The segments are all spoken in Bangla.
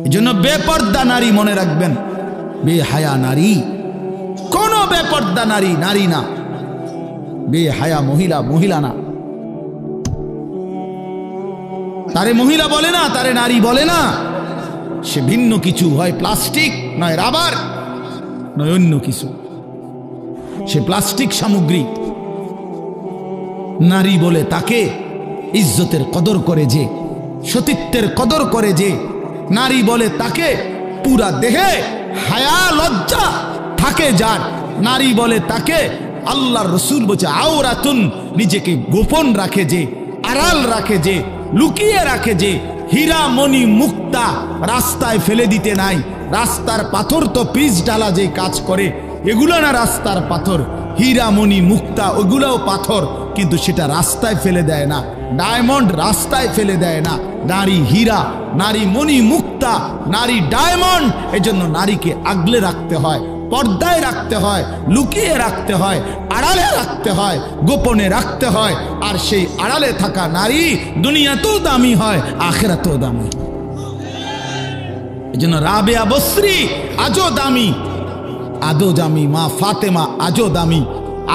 এজন্য বেপর্দা নারী মনে রাখবেন, বেহায়া নারী, কোন বেপর্দা নারী নারী না, বেহায়া মহিলা মহিলা না। তারে মহিলা বলে না, তারে নারী বলে না, সে ভিন্ন কিছু, হয় প্লাস্টিক, নয় রাবার, নয় অন্য কিছু, সে প্লাস্টিক সামগ্রী। নারী বলে তাকে ইজ্জতের কদর করে যে, সতীত্বের কদর করে যে। নারী বলে তাকে পুরা দেহে হায়া লজ্জা থাকে যার। নারী বলে তাকে আল্লাহর রসুল বলছে আওরাতুন, নিজেকে গোপন রাখে যে, আড়াল রাখে যে, লুকিয়ে রাখে যে। হীরা মণি মুক্তা রাস্তায় ফেলে দিতে নাই। রাস্তার পাথর তো পিচ ডালা যে কাজ করে, এগুলো না রাস্তার পাথর। হীরা মণি মুক্তা ওগুলাও পাথর, কিন্তু সেটা রাস্তায় ফেলে দেয় না। ডায়মন্ড রাস্তায় ফেলে দেয় না। নারী হীরা, নারী মণি মুক্তা, নারী ডায়মন্ড। এজন্য নারীকে আগলে রাখতে হয়, পর্দায় রাখতে হয়, লুকিয়ে রাখতে হয়, আড়ালে রাখতে হয়, গোপনে রাখতে হয়। আর সেই আড়ালে থাকা নারী দুনিয়াতেও দামি হয়, আখিরাতেও দামি। এজন্য রাবেয়া বসরি আজও দামি, আদো দামি, মা ফাতেমা আজও দামি,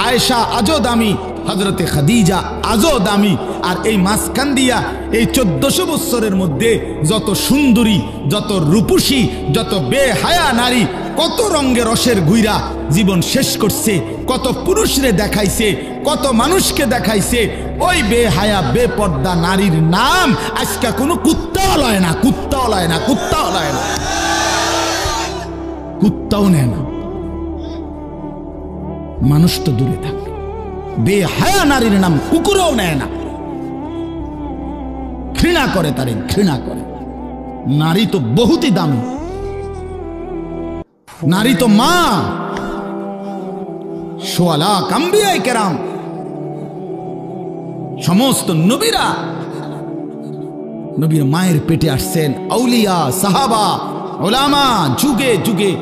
আয়েশা আজও দামি, হযরতে খাদিজা আজও দামি। আর এই মাঝখান দিয়া এই 1400 বছরের মধ্যে যত সুন্দরী, যত রূপসী, যত বেহায়া নারী কত রঙে রসের গুইরা জীবন শেষ করছে, কত পুরুষরে দেখাইছে, কত মানুষকে দেখাইছে। ওই বেহায়া বেপর্দা নারীর নাম আজকে কোনো কুত্তাও লয় না, কুত্তাও লয় না, কুত্তাও লয় না, কুত্তাও নেয় না। মানুষ তো দূরে থাকে, বেহায়া নারীর নাম কুকুরও নেয় না, ঘৃণা করে, তারে ঘৃণা করে। নারী তো বহুতই দামি, নারী তো মা। সোয়ালা আম্বিয়ায়ে কেরাম, সমস্ত নবীরা নবীর মায়ের পেটে আসছেন। আউলিয়া, সাহাবা, উলামা, যুগে যুগে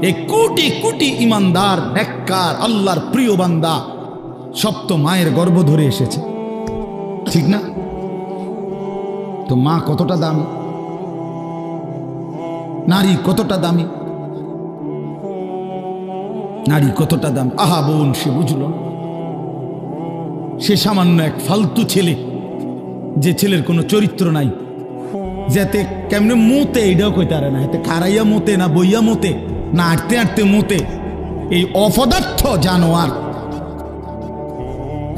এক কোটি কোটি ইমানদার, নেককার, আল্লাহর প্রিয় বান্দা সব তো মায়ের গর্ভ ধরে এসেছে, ঠিক না? তো মা কতটা দামি, নারী কতটা দামি, নারী কতটা দামি। আহা বোন, সে বুঝল, সে সামান্য এক ফালতু ছেলে, যে ছেলের কোনো চরিত্র নাই, যাতে কেমনে মোতে এটাও কইতে পারে না, এতে খারাইয়া মোতে না বইয়া মোতে না আটতে আটতে মোতে। এই অপদার্থ জানোয়ার,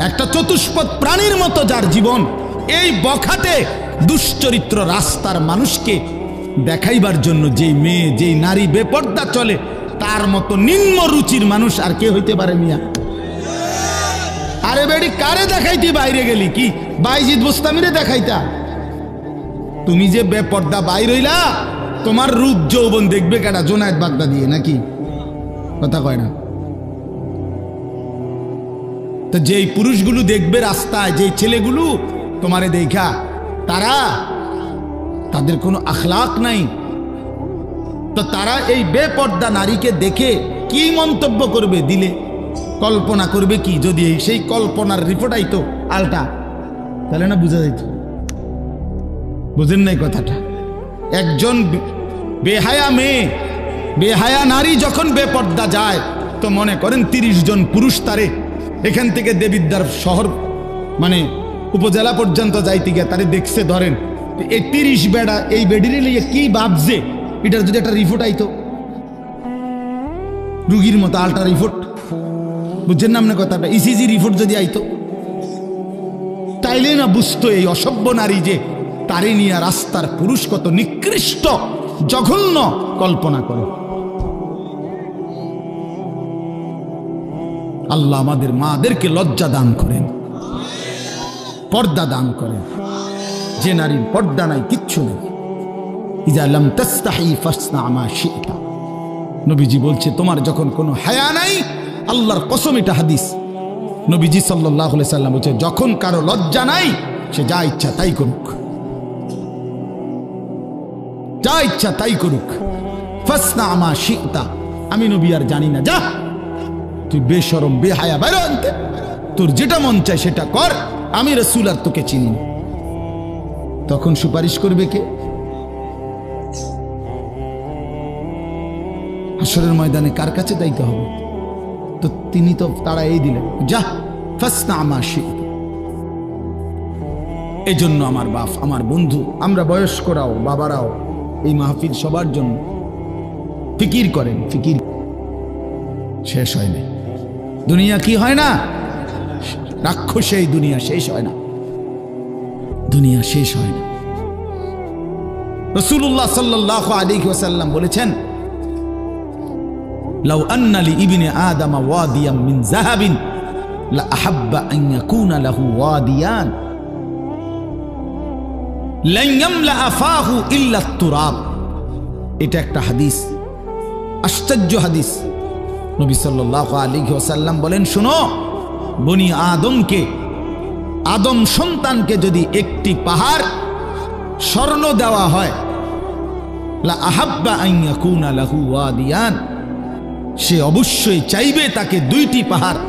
একটা চতুষ্পদ প্রাণীর মতো যার জীবন, এই বখাটে দুশ্চরিত্র রাস্তার মানুষকে দেখাইবার জন্য যেই মেয়ে, যেই নারী বেপর্দা চলে, তার মতো নিম্ন রুচির মানুষ আর কে হইতে পারে মিয়া? আরে বেডি, কারে দেখাইতে বাইরে গেলি? কি বাইজিদ বুস্তামিরে দেখাইতা? তুমি যে বেপর্দা বাইর হইলা, তোমার রূপ যৌবন দেখবে কেডা? জোনায়েদ বাগদাদি নাকি? কথা কয় না তো? যেই পুরুষগুলো দেখবে রাস্তায়, যেই ছেলেগুলো তোমারে দেখা, তাদের কোনো আখলাক নাই, তো তারা এই বেপর্দা নারীকে দেখে কি মন্তব্য করবে? দিলে কল্পনা করবে কি? যদি সেই কল্পনার রিপোর্ট আইতো আলটা, তাহলে না বুঝা যাইত। বুঝেন নাই কথাটা? একজন বেহায়া মেয়ে, বেহায়া নারী যখন বেপর্দা যায়, তো মনে করেন 30 জন পুরুষ তারে এখান থেকে দেবিদ্বার শহর মানে উপজেলা পর্যন্ত যাইতে গিয়ে তারে দেখছে, ধরেন এই 30 বেড়া এই বেডিরে লিয়ে কি ভাবছে, এটার যদি একটা রিপোর্ট আইতো, রুগীর মতো আলটা রিপোর্ট, বুঝছেন না আপনার কথাটা? ইসিজি রিপোর্ট যদি আইতো, তাইলে না বুঝতো এই অসভ্য নারী যে তারে নিয়ে রাস্তার পুরুষ কত নিকৃষ্ট জঘন্য কল্পনা করে। আল্লাহ আমাদের মাদেরকে লজ্জা দান করেন, পর্দা দান করেন। যে নারীর পর্দা নাই, কিচ্ছু নেই। ইজা লাম তাস্তাহি ফাসনা মা শিতা, নবীজি বলছে তোমার যখন কোনো হায়া নাই, আল্লাহর কসম, এটা হাদিস, নবীজি সাল্লাল্লাহু আলাইহি সাল্লাম বলছে যখন কারো লজ্জা নাই, সে যা ইচ্ছা তাই করুক, যা ইচ্ছা তাই করুক। ফাসনা মা শিতা, আমি নবী আর জানি না, যা তুই বেশরম বেহায়া বাইরে আনতে, তোর যেটা মন চায় সেটা কর, আমি রাসূল আর তোকে চিনি। তখন সুপারিশ করবে কে? হাসরের ময়দানে কার কাছে যাইতে হবে? তো তিনি তো তারা এই দিলেন, যা ফাসনা মা শি'ত। এই জন্য আমার বাপ, আমার বন্ধু, আমরা বয়স্করাও বাবারাও এই মাহফিল সবার জন্য ফিকির করেন। ফিকির শেষ হয় না। দুনিয়া কি হয় না? রাক্ষসে এই দুনিয়া শেষ হয় না। দুনিয়া শেষ হয় না। রাসূলুল্লাহ সাল্লাল্লাহু আলাইহি ওয়াসাল্লাম বলেছেন, লাউ আন্না লি ইবনে আদম ওয়াদিয়াম মিন যাহাবিন লা আহাব্বা আন ইয়াকুনা লাহু ওয়াদিয়ান লান ইয়ামলা আফাহু ইল্লা আত-তুরাব। এটা একটা হাদিস, আশ্চর্য হাদিস। নবী সাল্লাল্লাহু আলাইহি ওয়াসাল্লাম বলেন, শোনো, বনি আদমকে, আদম সন্তানকে যদি একটি পাহাড় স্বর্ণ দেওয়া হয়, লা আহাব্বা আন ইয়াকুনা লাহু ওয়াদিয়ান, সে অবশ্যই চাইবে তাকে দুইটি পাহাড়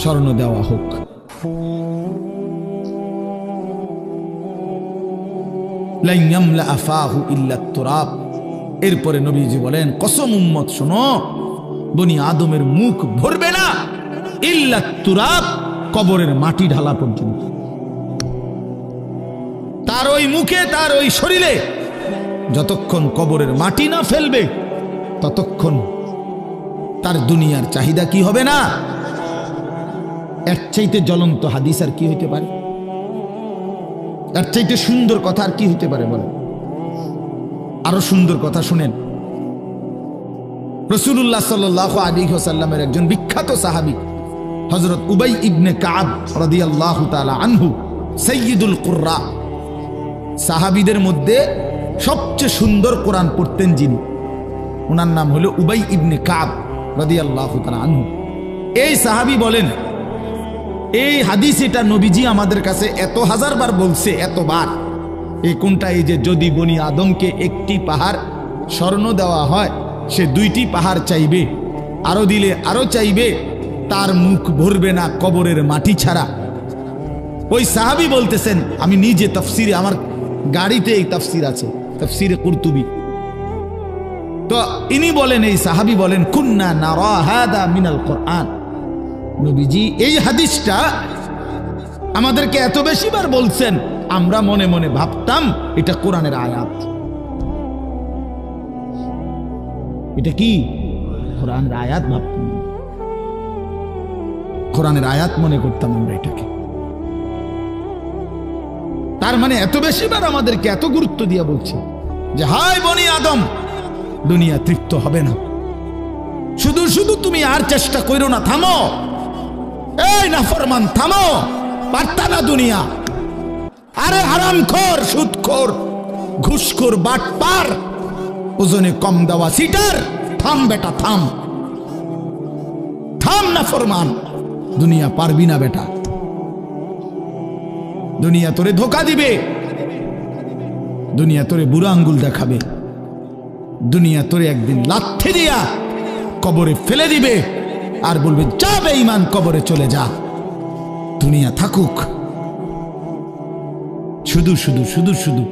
স্বর্ণ দেওয়া হোক। লান ইয়ামলা আফাহু ইল্লা আত-তুরাব। এরপরে নবীজি বলেন, কসম উম্মত শোনো, বনি আদমের মুখ ভরবে না ইল্লা আত-তুরাব, কবরের মাটি ঢালা পর্যন্ত। তার ওই মুখে, তার ওই শরীরে যতক্ষণ কবরের মাটি না ফেলবে ততক্ষণ তার দুনিয়ার চাহিদা কি হবে না। এর চাইতে জ্বলন্ত হাদিস আর কি হইতে পারে? এর চাইতে সুন্দর কথা আর কি হইতে পারে বলেন? আরো সুন্দর কথা শুনেন। রাসূলুল্লাহ সাল্লাল্লাহু আলাইহি ওয়াসাল্লামের একজন বিখ্যাত সাহাবী হযরত উবাই ইবনে কাব রাদিয়াল্লাহু তাআলা আনহু, সাইয়্যিদুল কুররা, সাহাবীদের মধ্যে সবচেয়ে সুন্দর কোরআন পড়তেন যিনি, ওনার নাম হলো উবাই ইবনে কাব রাদিয়াল্লাহু তাআলা আনহু। এই সাহাবী বলেন, এই হাদিস এটা নবীজি আমাদের কাছে এত হাজারবার বলছে, এতবার। এই কোনটা? এই যে যদি বনি আদমকে একটি পাহাড় স্বর্ণ দেওয়া হয়, সে দুইটি পাহাড় চাইবে, আরো দিলে আরো চাইবে, তার মুখ ভরবে না কবরের মাটি ছাড়া। ওই সাহাবী বলতেছেন, আমি নিজে তাফসিরে, আমার গাড়িতে এই তাফসির আছে, তাফসিরে কুরতুবী। তো ইনি বলেন, এই সাহাবী বলেন, কুন্না নারা হাদা মিনাল কোরআন। নবীজি এই হাদিসটা আমাদেরকে এত বেশিবার বলছেন, আমরা মনে মনে ভাবতাম এটা কোরআনের আয়াত। এটা কি? কোরআনের আয়াত ভাবতাম, কোরআনের আয়াত মনে করতাম আমরা এটাকে। তার মানে এত বেশিবার আমাদেরকে এত গুরুত্ব দিয়ে বলছে যে হায় বনি আদম, দুনিয়া তৃপ্ত হবে না, শুধু শুধু তুমি আর চেষ্টা করো না, থামো, এই নাফরমান থামো, পারতা না দুনিয়া। আরে হারামখোর, সুদখোর, ঘুষখোর, বাটপার, ওজনে কম দেওয়া সিটার, থাম বেটা থাম, থাম নাফরমান, দুনিয়া পারবি না বেটা। দুনিয়া তোরে ধোকা দিবে, দুনিয়া তোরে বুড়া আঙ্গুল দেখাবে, দুনিয়া তোরে একদিন লাথি দিয়া কবরে ফেলে দিবে আর বলবে যা বেঈমান, কবরে চলে যা, দুনিয়া থাকুক। শুধু শুধু শুধু শুধু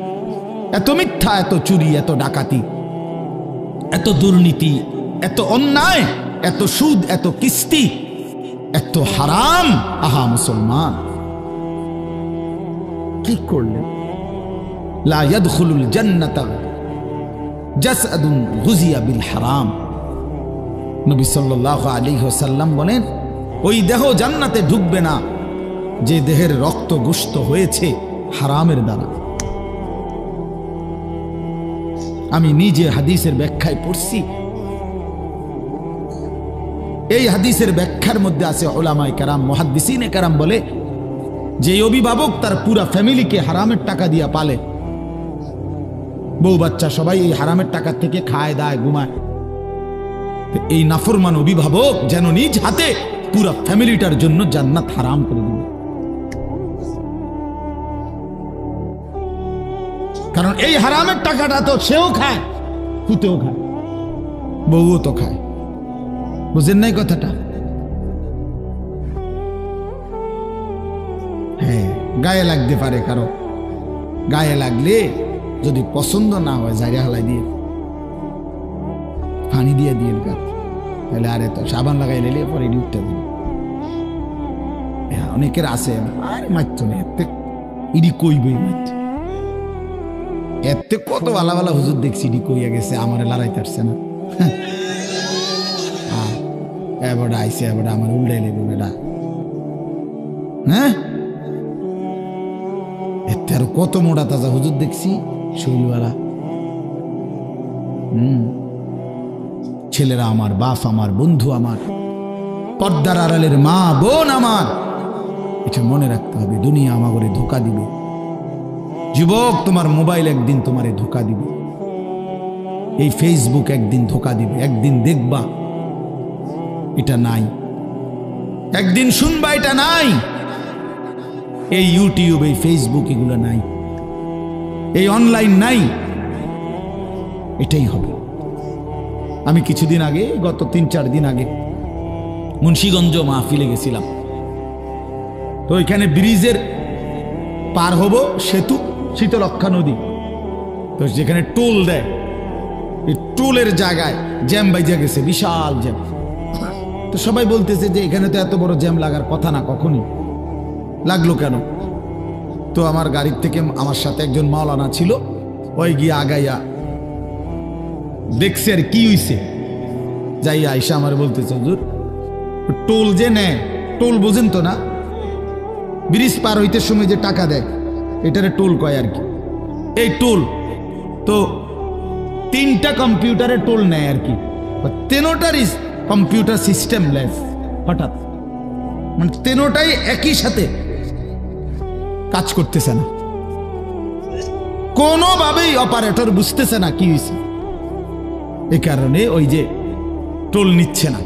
এত মিথ্যা, এত চুরি, এত ডাকাতি, এত দুর্নীতি, এত অন্যায়, এত সুদ, এত কিস্তি, এত হারাম। আহা মুসলমান, কি করলেন? লা ইয়াদখুলুল জান্নাতা জাসাদুন গুজিয়া বিল হারাম। নবী সাল্লাল্লাহু আলাইহি ওয়াসাল্লাম বলেন, ওই দেহ জান্নাতে ঢুকবে না যে দেহের রক্ত গোশত হয়েছে হারামের দ্বারা। আমি নিজে হাদিসের ব্যাখ্যায় পড়ছি। এই হাদিসের ব্যাখ্যার মধ্যে আছে উলামায়ে কেরাম, মুহাদ্দিসিনে কেরাম বলে, যে অভিভাবক তার পুরা ফ্যামিলিকে হারামের টাকা দিয়া পালে, বউ বাচ্চা সবাই এই হারামের টাকা থেকে খায়, দায়, ঘুমায়, এই নাফরমান অভিভাবক যেন নিজ হাতে পুরা ফ্যামিলিটার জন্য জান্নাত হারাম করে দিবে। কারণ এই হারামের টাকাটা তো সেও খায়, পুতেও খায়, বউও তো খায়। বুঝেন নাই কথাটা? হ্যাঁ, গায়ে লাগতে পারে কারো, গায়ে লাগলে যদি পছন্দ না হয় জায়গা হালাই দিয়ে পানি দিয়ে দিয়ে গা তাহলে আরে তো সাবান লাগাই লেলে পরে উঠতে দিন। অনেকের আছে আরে মারতো না এতে ইডি কইবে মারতো এতে কত ভালো ভালো হুজুর দেখছি ইডি কইয়া গেছে আমার লড়াইতে আসছে না। এবার আইসে এবার আমার উল্টাই লেগে বেটা হ্যাঁ এতে আরো কত মোটা তাজা হুজুর দেখছি শৈলওয়ালা। ছেলেরা আমার, বাপ আমার, বন্ধু আমার, পর্দার আড়ালের মা বোন আমার, এটা মনে রাখতে হবে। দুনিয়া আমাকে ধোকা দিবে। যুবক, তোমার মোবাইল একদিন তোমারে ধোকা দিবে, এই ফেসবুক একদিন ধোকা দিবে। একদিন দেখবা এটা নাই, একদিন শুনবা এটা নাই, এই ইউটিউব এই ফেসবুক এগুলো নাই, এই অনলাইন নাই, এটাই হবে। আমি কিছুদিন আগে, গত 3-4 দিন আগে মুন্সিগঞ্জ মাহফিলে গেছিলাম। তো এখানে ব্রিজের পার হব, সেতু শীতলক্ষা নদী, তো যেখানে টোল দেয়, এই টোলের জায়গায় জ্যাম বাইজা গেছে, বিশাল জ্যাম। তো সবাই বলতেছে যে এখানে তো এত বড় জ্যাম লাগার কথা না, কখনই লাগলো কেন? তো আমার গাড়ির থেকে আমার সাথে একজন মাওলানা ছিল, ওই গিয়ে আগাইয়া দেখছে আর কি হইছে, যাই আইসা আমার বলতেছে হুজুর টোল যে নেয়, টোল বোঝেন তো না, ব্রিজ পার হইতে সময় যে টাকা দেয় এটারে টোল কয় আর কি। এই টোল তো 3টা কম্পিউটারে টোল নেয় আর কি, 3টারই কম্পিউটার সিস্টেম লেস। হঠাৎ মানে 3টাই একই সাথে কাজ করতেছে না, কোনোভাবেই অপারেটর বুঝতেছে না কি হয়েছে। এই কারণে ওই যে টোল নিচ্ছে না,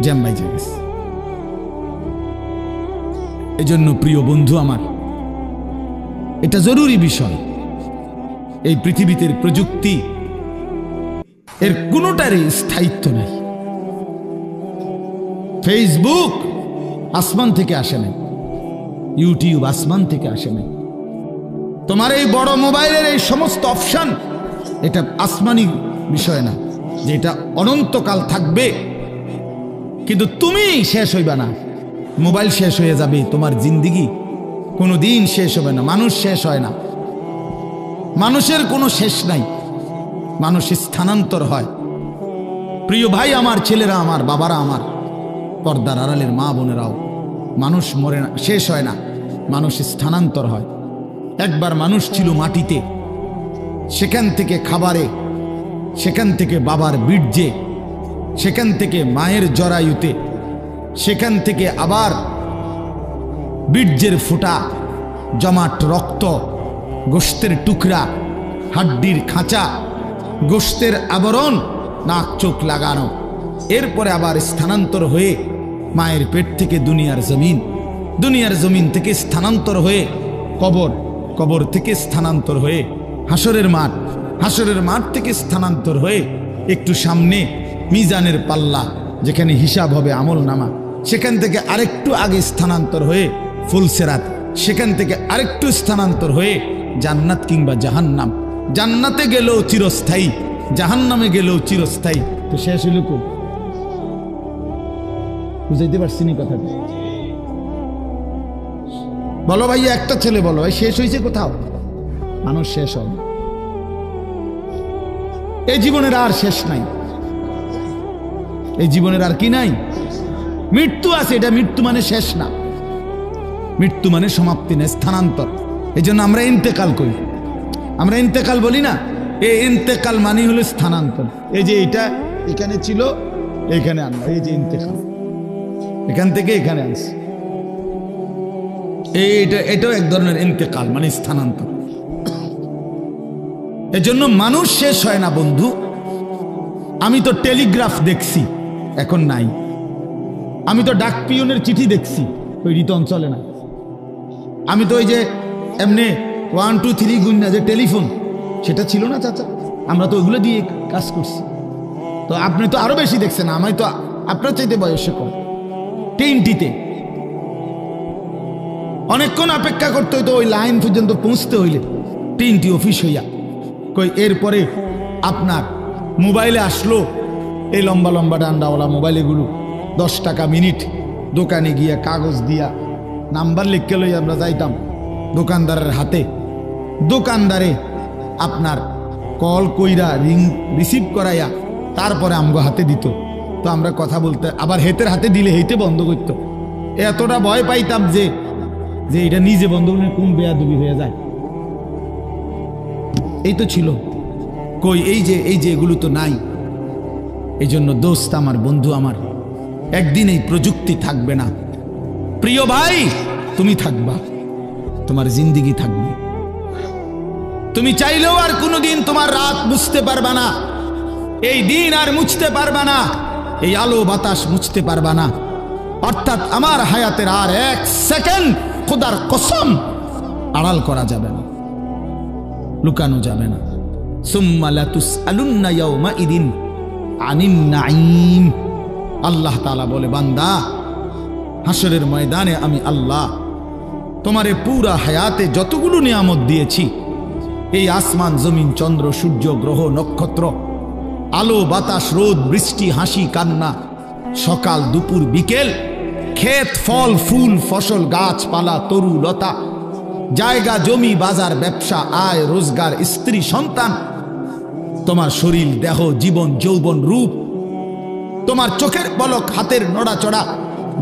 জ্যাম বাইজে গেছে। এজন্য প্রিয় বন্ধু আমার, এটা জরুরি বিষয়। এই পৃথিবীতে প্রযুক্তি এর কোনোটারই স্থায়িত্ব নাই। ফেসবুক আসমান থেকে আসে নাই, ইউটিউব আসমান থেকে আসে নাই। তোমার এই বড় মোবাইলের এই সমস্ত অপশন, এটা আসমানি বিষয় না যে এটা অনন্তকাল থাকবে, কিন্তু তুমি শেষ হইবা না। মোবাইল শেষ হয়ে যাবে, তোমার জিন্দিগি কোনো দিন শেষ হবে না। মানুষ শেষ হয় না, মানুষের কোনো শেষ নাই, মানুষ স্থানান্তর হয়। প্রিয় ভাই আমার, ছেলেরা আমার, বাবারা আমার, পর্দার আড়ালের মা বোনেরাও, মানুষ মরে না, শেষ হয় না, মানুষ স্থানান্তর হয়। একবার মানুষ ছিল মাটিতে, সেখান থেকে খাবারে, সেখান থেকে বাবার বীর্যে, সেখান থেকে মায়ের জরায়ুতে, সেখান থেকে আবার বীর্যের ফোঁটা, জমাট রক্ত, গোশতের টুকরা, হাড্ডির খাঁচা, গোশতের আবরণ, নাক চোখ লাগানো, এরপরে আবার স্থানান্তর হয়ে মায়ের পেট থেকে দুনিয়ার জমিন, দুনিয়ার জমিন থেকে স্থানান্তর হয়ে কবর, কবর থেকে স্থানান্তর হয়ে হাসরের মাঠ, হাসরের মাঠ থেকে স্থানান্তর হয়ে একটু সামনে মিজানের পাল্লা, যেখানে হিসাব হবে আমল নামা, সেখান থেকে আরেকটু আগে স্থানান্তর হয়ে ফুলসেরাত, সেখান থেকে আরেকটু স্থানান্তর হয়ে জান্নাত কিংবা জাহান্নাম। জান্নাতে গেলেও চিরস্থায়ী, জাহান্নামে গেলেও চিরস্থায়ী। তো শেষ হইল কো? বুঝাইতে পারছি নি কথাটা? বলো ভাই, একটা ছেলে বলো ভাই, শেষ হয়েছে কোথাও? মানুষ শেষ হয় না, এই জীবনের আর শেষ নাই, এই জীবনের আর কি নাই? মৃত্যু আছে, এটা মৃত্যু মানে শেষ না, মৃত্যু মানে সমাপ্তি না, স্থানান্তর। এই জন্য আমরা ইন্তেকাল করি, আমরা ইন্তেকাল বলি না, এই ইন্তেকাল মানে হলো স্থানান্তর। এই যে এটা এখানে ছিল, এখানে আনলো, এই যে ইন্তেকাল, এখান থেকে এখানে আনছে, এটাও এক ধরনের ইন্তেকাল মানে স্থানান্তর। এজন্য মানুষ শেষ হয় না বন্ধু। আমি তো টেলিগ্রাফ দেখছি, এখন নাই। আমি তো ডাক পিয়নের চিঠি দেখছি, ওই রিতন চলে না। আমি তো ওই যে এমনি 1 2 3 গুণনা যে টেলিফোন, সেটা ছিল না চাচা, আমরা তো ওইগুলো দিয়ে কাজ করছি। তো আপনি তো আরো বেশি দেখছেন, আমি তো আপনার চাইতে বয়সে কম। টিনটিতে অনেকক্ষণ অপেক্ষা করতে হইতো, ওই লাইন পর্যন্ত পৌঁছতে হইলে টিনটি অফিস হইয়া কই। এরপরে আপনার মোবাইলে আসলো এই লম্বা লম্বা ডান্ডাওয়ালা মোবাইল, এগুলো 10 টাকা মিনিট। দোকানে গিয়া কাগজ দিয়া নাম্বার লিখে লই আমরা যাইতাম দোকানদারের হাতে। দোকানদারে আপনার কল কইরা রিং রিসিভ করাইয়া তারপরে আমগো হাতে দিত। তো আমরা কথা বলতে আবার হেতের হাতে দিলে হেতে বন্ধ করত। এতটা ভয় পাইতাম যে এটা নিজে বন্ধ করলে কোন বেয়াদবি হয়ে যায়। এই তো ছিল কই, এই যে এগুলো তো নাই। এই জন্য দোস্ত আমার, বন্ধু আমার, একদিন এই প্রযুক্তি থাকবে না। প্রিয় ভাই, তুমি থাকবা, তোমার জিন্দেগি থাকবে। তুমি চাইলেও আর কোনোদিন তোমার রাত মুছতে পারবা না, এই দিন আর মুছতে পারবা না, এই আলো বাতাস মুছতে পারবা না। অর্থাৎ আমার হায়াতের আর 1 সেকেন্ড খোদার কসম আড়াল করা যাবে না, লুকানো যাবে না। সুম্মা লাতুসআলুন্না ইয়াওমাইদিন আনিন নাঈম। আল্লাহ তাআলা বলে, বান্দা, হাসরের ময়দানে আমি আল্লাহ তোমারে পুরা হায়াতে যতগুলো নিয়ামত দিয়েছি, এই আসমান জমিন চন্দ্র সূর্য গ্রহ নক্ষত্র, আলো বাতাস রোদ বৃষ্টি হাসি কান্না, সকাল দুপুর বিকেল, ক্ষেত ফল ফুল ফসল গাছপালা তরু লতা, জায়গা জমি বাজার ব্যবসা আয় রোজগার স্ত্রী সন্তান, তোমার শরীর দেহ জীবন যৌবন রূপ, তোমার চোখের পলক হাতের নড়াচড়া,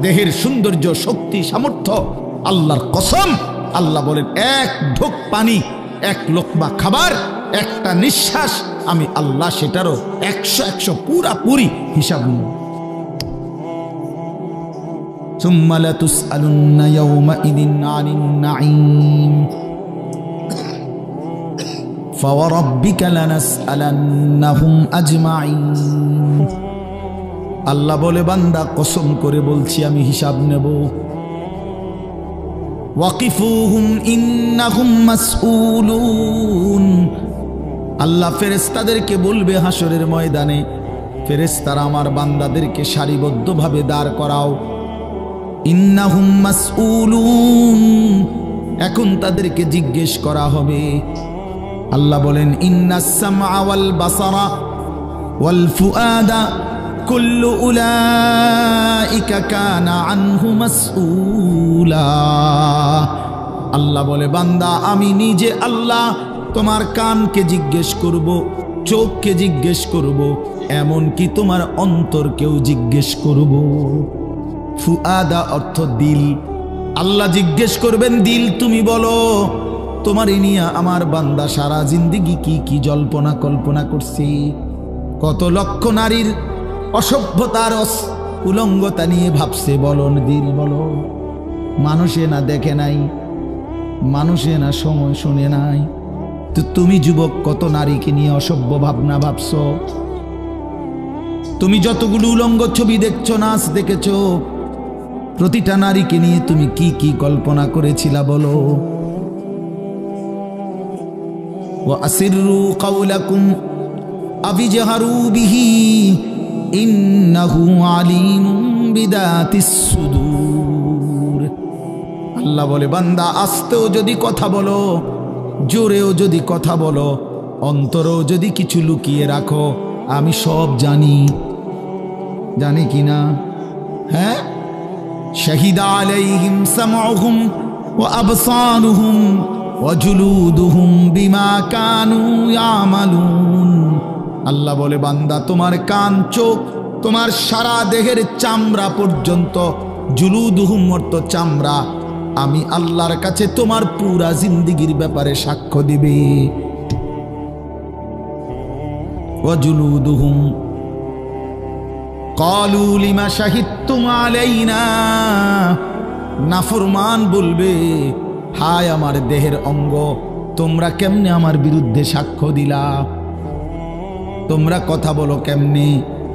দেহের সৌন্দর্য শক্তি সামর্থ্য, আল্লাহর কসম আল্লাহ বলেন, 1 ঢোক পানি 1 লোকমা খাবার একটা নিঃশ্বাস আমি আল্লাহ সেটারও 100 পুরাপুরি হিসাব নেব। সুম্মা লাতুসআলুন্না ইয়াওমাইদিন আনিন নাঈম ফাওয়ারাব্বিকা লানাসআলান্নাহুম আজমাইন। আল্লাহ বলে, বান্দা কসম করে বলছি আমি হিসাব নেব। ওয়াকিফুহুম ইন্নাহুম মাসউলুন। আল্লাহ ফেরেশতাদেরকে বলবে হাসরের ময়দানে, ফেরেশতারা আমার বান্দাদেরকে সারিবদ্ধভাবে দাঁড় করাও। ইন্নাহুম মাসউলুন, এখন তাদেরকে জিজ্ঞেস করা হবে। আল্লাহ বলেন, ইন্নাস সামআ ওয়াল বাসারা ওয়াল ফুআদা কুল্লু উলাইকা কানা আনহু মাসউলা। আল্লাহ বলে, বান্দা আমি নিজে আল্লাহ তোমার কানকে জিজ্ঞেস করব, চোখকে জিজ্ঞেস করব, এমন কি তোমার অন্তরকেও জিজ্ঞেস করব। ফুআদা অর্থ দিল। আল্লাহ জিজ্ঞেস করবেন দিল, তুমি বলো তোমার নিয়ে আমার বান্দা সারা জিন্দেগি কি কি জল্পনা কল্পনা করছে, কত লক্ষ নারীর অসভ্যতার উলঙ্গতা নিয়ে ভাবছে, বলো দিল বলো। মানুষে না দেখে নাই, মানুষে না সময় শুনে নাই, তো তুমি যুবক কত নারীকে নিয়ে অসভ্য ভাবনা ভাবছ। তুমি যতগুলো উলঙ্গ ছবি দেখছো, নাচ দেখেছো, প্রতিটা নারীকে নিয়ে তুমি কি কি কল্পনা করেছিলা বলো। ওয়া আসিররু কাওলাকুম আবিজহারু বিহি ইন্নাহু আলিমুম বিদাতিস সুদূর। আল্লাহ বলে, বান্দা আস্তেও যদি কথা বলো, জোরেও যদি কথা বলো, অন্তরেও যদি কিছু লুকিয়ে রাখো, আমি সব জানি। জানি কিনা? হ্যাঁ। শাহিদা আলাইহিম সামউহুম ওয়া আবসারুহুম ওয়া জুলুদুহুম বিমা কানু ইয়ামালুন। আল্লাহ বলে, বান্দা তোমার কান চোখ তোমার সারা দেহের চামড়া পর্যন্ত, জুলুদুহুম অর্থ চামড়া, আমি আল্লাহর কাছে তোমার পুরা জিন্দেগির ব্যাপারে সাক্ষ্য দিবে। ওয়া জুলুদুহুম ক্বালু লিমা শাহিদতুম আলাইনা। নাফরমান বলবে, হায় আমার দেহের অঙ্গ, তোমরা কেমনে আমার বিরুদ্ধে সাক্ষ্য দিলা? তোমরা কথা বলো কেমনে?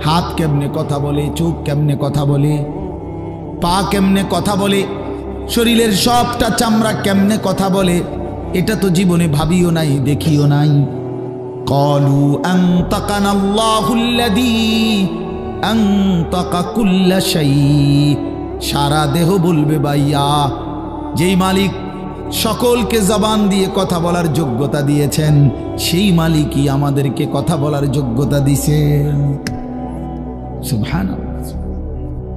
হাত কেমনে কথা বলে, চোখ কেমনে কথা বলে, পা কেমনে কথা বলে, শরীরের সবটা চামড়া কেমনে কথা বলে, এটা তো জীবনে ভাবিও নাই, দেখিও নাই। ক্বালু আনতাকানাল্লাহুল্লাযী আনতাকা কুল্লা শাই। সারা দেহ বলবে, ভাইয়া যেই মালিক সকলকে জবান দিয়ে কথা বলার যোগ্যতা দিয়েছেন, সেই মালিকই আমাদেরকে কথা বলার যোগ্যতা দিয়েছেন। সুবহানাল্লাহ।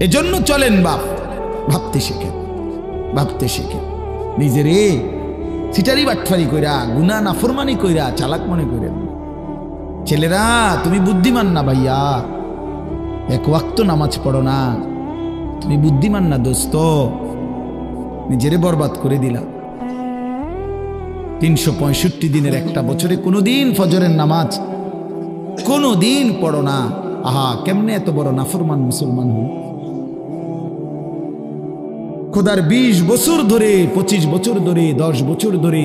এজন্য চলেন বাপ, ভাবতে শেখেন, ভাবতে শেখেন। নিজেরে সিটারি বাটফারি কইরা, গুনাহ নাফরমানি কইরা চালাক মনে করেন। ছেলেরা তুমি বুদ্ধিমান না ভাইয়া, এক ওয়াক্ত নামাজ পড়ো না, তুমি বুদ্ধিমান না দোস্ত, নিজেরে বরবাদ করে দিলা। 365 দিনের একটা বছরে কোনোদিন ফজরের নামাজ কোনোদিন পড়ো না। আহা, কেমনে এত বড় নাফরমান মুসলমান হল। খোদার 20 বছর ধরে, 25 বছর ধরে, 10 বছর ধরে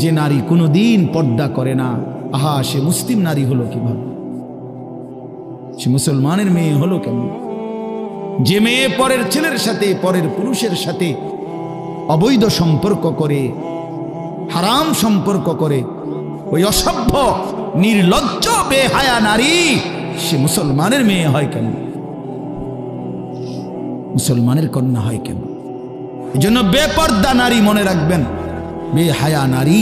যে নারী কোনোদিন পর্দা করে না, আহা, সে মুসলিম নারী হলো কিভাবে? সে মুসলমানের মেয়ে হলো কেন? যে মেয়ে পরের ছেলের সাথে, পরের পুরুষের সাথে অবৈধ সম্পর্ক করে, হারাম সম্পর্ক করে, ওই অসভ্য নির্লজ্জ বেহায়া নারী সে মুসলমানের মেয়ে হয় কেন? মুসলমানের কন্যা হয় কেন? এজন্য বেপর্দা নারী মনে রাখবেন, বেহায়া নারী